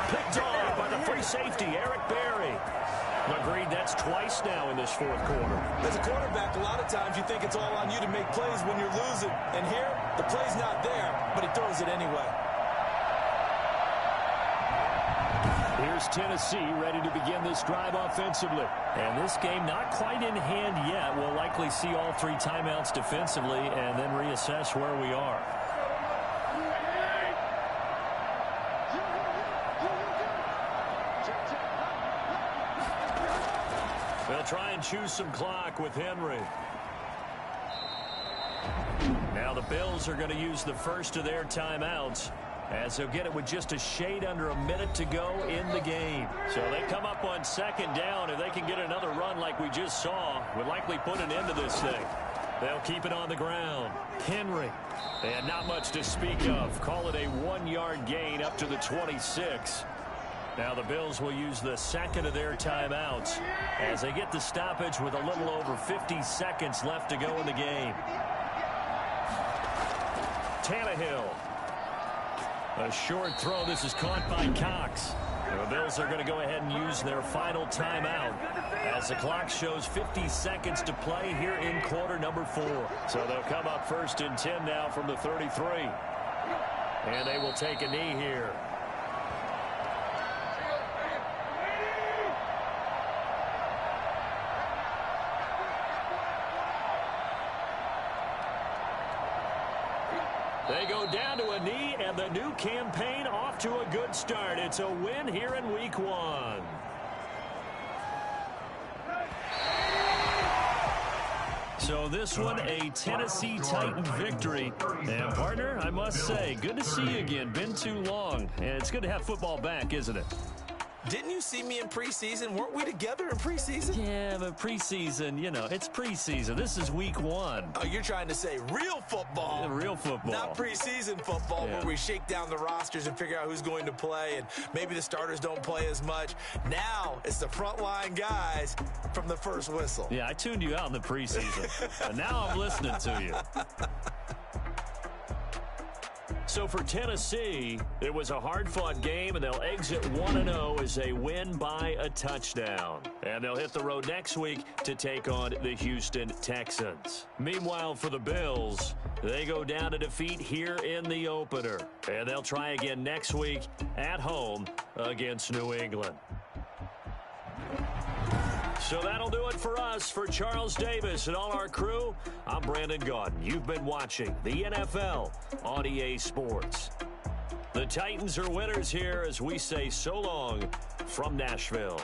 Picked off by the free safety, Eric Berry. Agreed, that's twice now in this 4th quarter. As a quarterback, a lot of times you think it's all on you to make plays when you're losing. And here, the play's not there, but he throws it anyway. Here's Tennessee ready to begin this drive offensively. And this game not quite in hand yet. We'll likely see all 3 timeouts defensively and then reassess where we are. They'll try and choose some clock with Henry. Now the Bills are going to use the first of their timeouts as they'll get it with just a shade under a minute to go in the game. So they come up on 2nd down. If they can get another run like we just saw, would likely put an end to this thing. They'll keep it on the ground. Henry. And not much to speak of. Call it a 1-yard gain up to the 26. Now the Bills will use the 2nd of their timeouts as they get the stoppage with a little over 50 seconds left to go in the game. Tannehill. A short throw. This is caught by Cox. The Bills are going to go ahead and use their final timeout as the clock shows 50 seconds to play here in quarter number 4. So they'll come up 1st and 10 now from the 33. And they will take a knee here. They go down to a knee, and the new campaign off to a good start. It's a win here in Week 1. So this one, a Tennessee Titan victory. And, partner, I must say, good to see you again. Been too long. And it's good to have football back, isn't it? Didn't you see me in preseason? Weren't we together in preseason? Yeah, but preseason, you know, it's preseason. This is week 1. Oh, you're trying to say real football. Real football. Not preseason football, Yeah. where we shake down the rosters and figure out who's going to play, and maybe the starters don't play as much. Now it's the frontline guys from the first whistle. Yeah, I tuned you out in the preseason, and now I'm listening to you. So for Tennessee, it was a hard-fought game, and they'll exit 1-0 as they win by a touchdown. And they'll hit the road next week to take on the Houston Texans. Meanwhile, for the Bills, they go down to defeat here in the opener. And they'll try again next week at home against New England. So that'll do it for us. For Charles Davis and all our crew, I'm Brandon Gaudin. You've been watching the NFL on EA Sports. The Titans are winners here as we say so long from Nashville.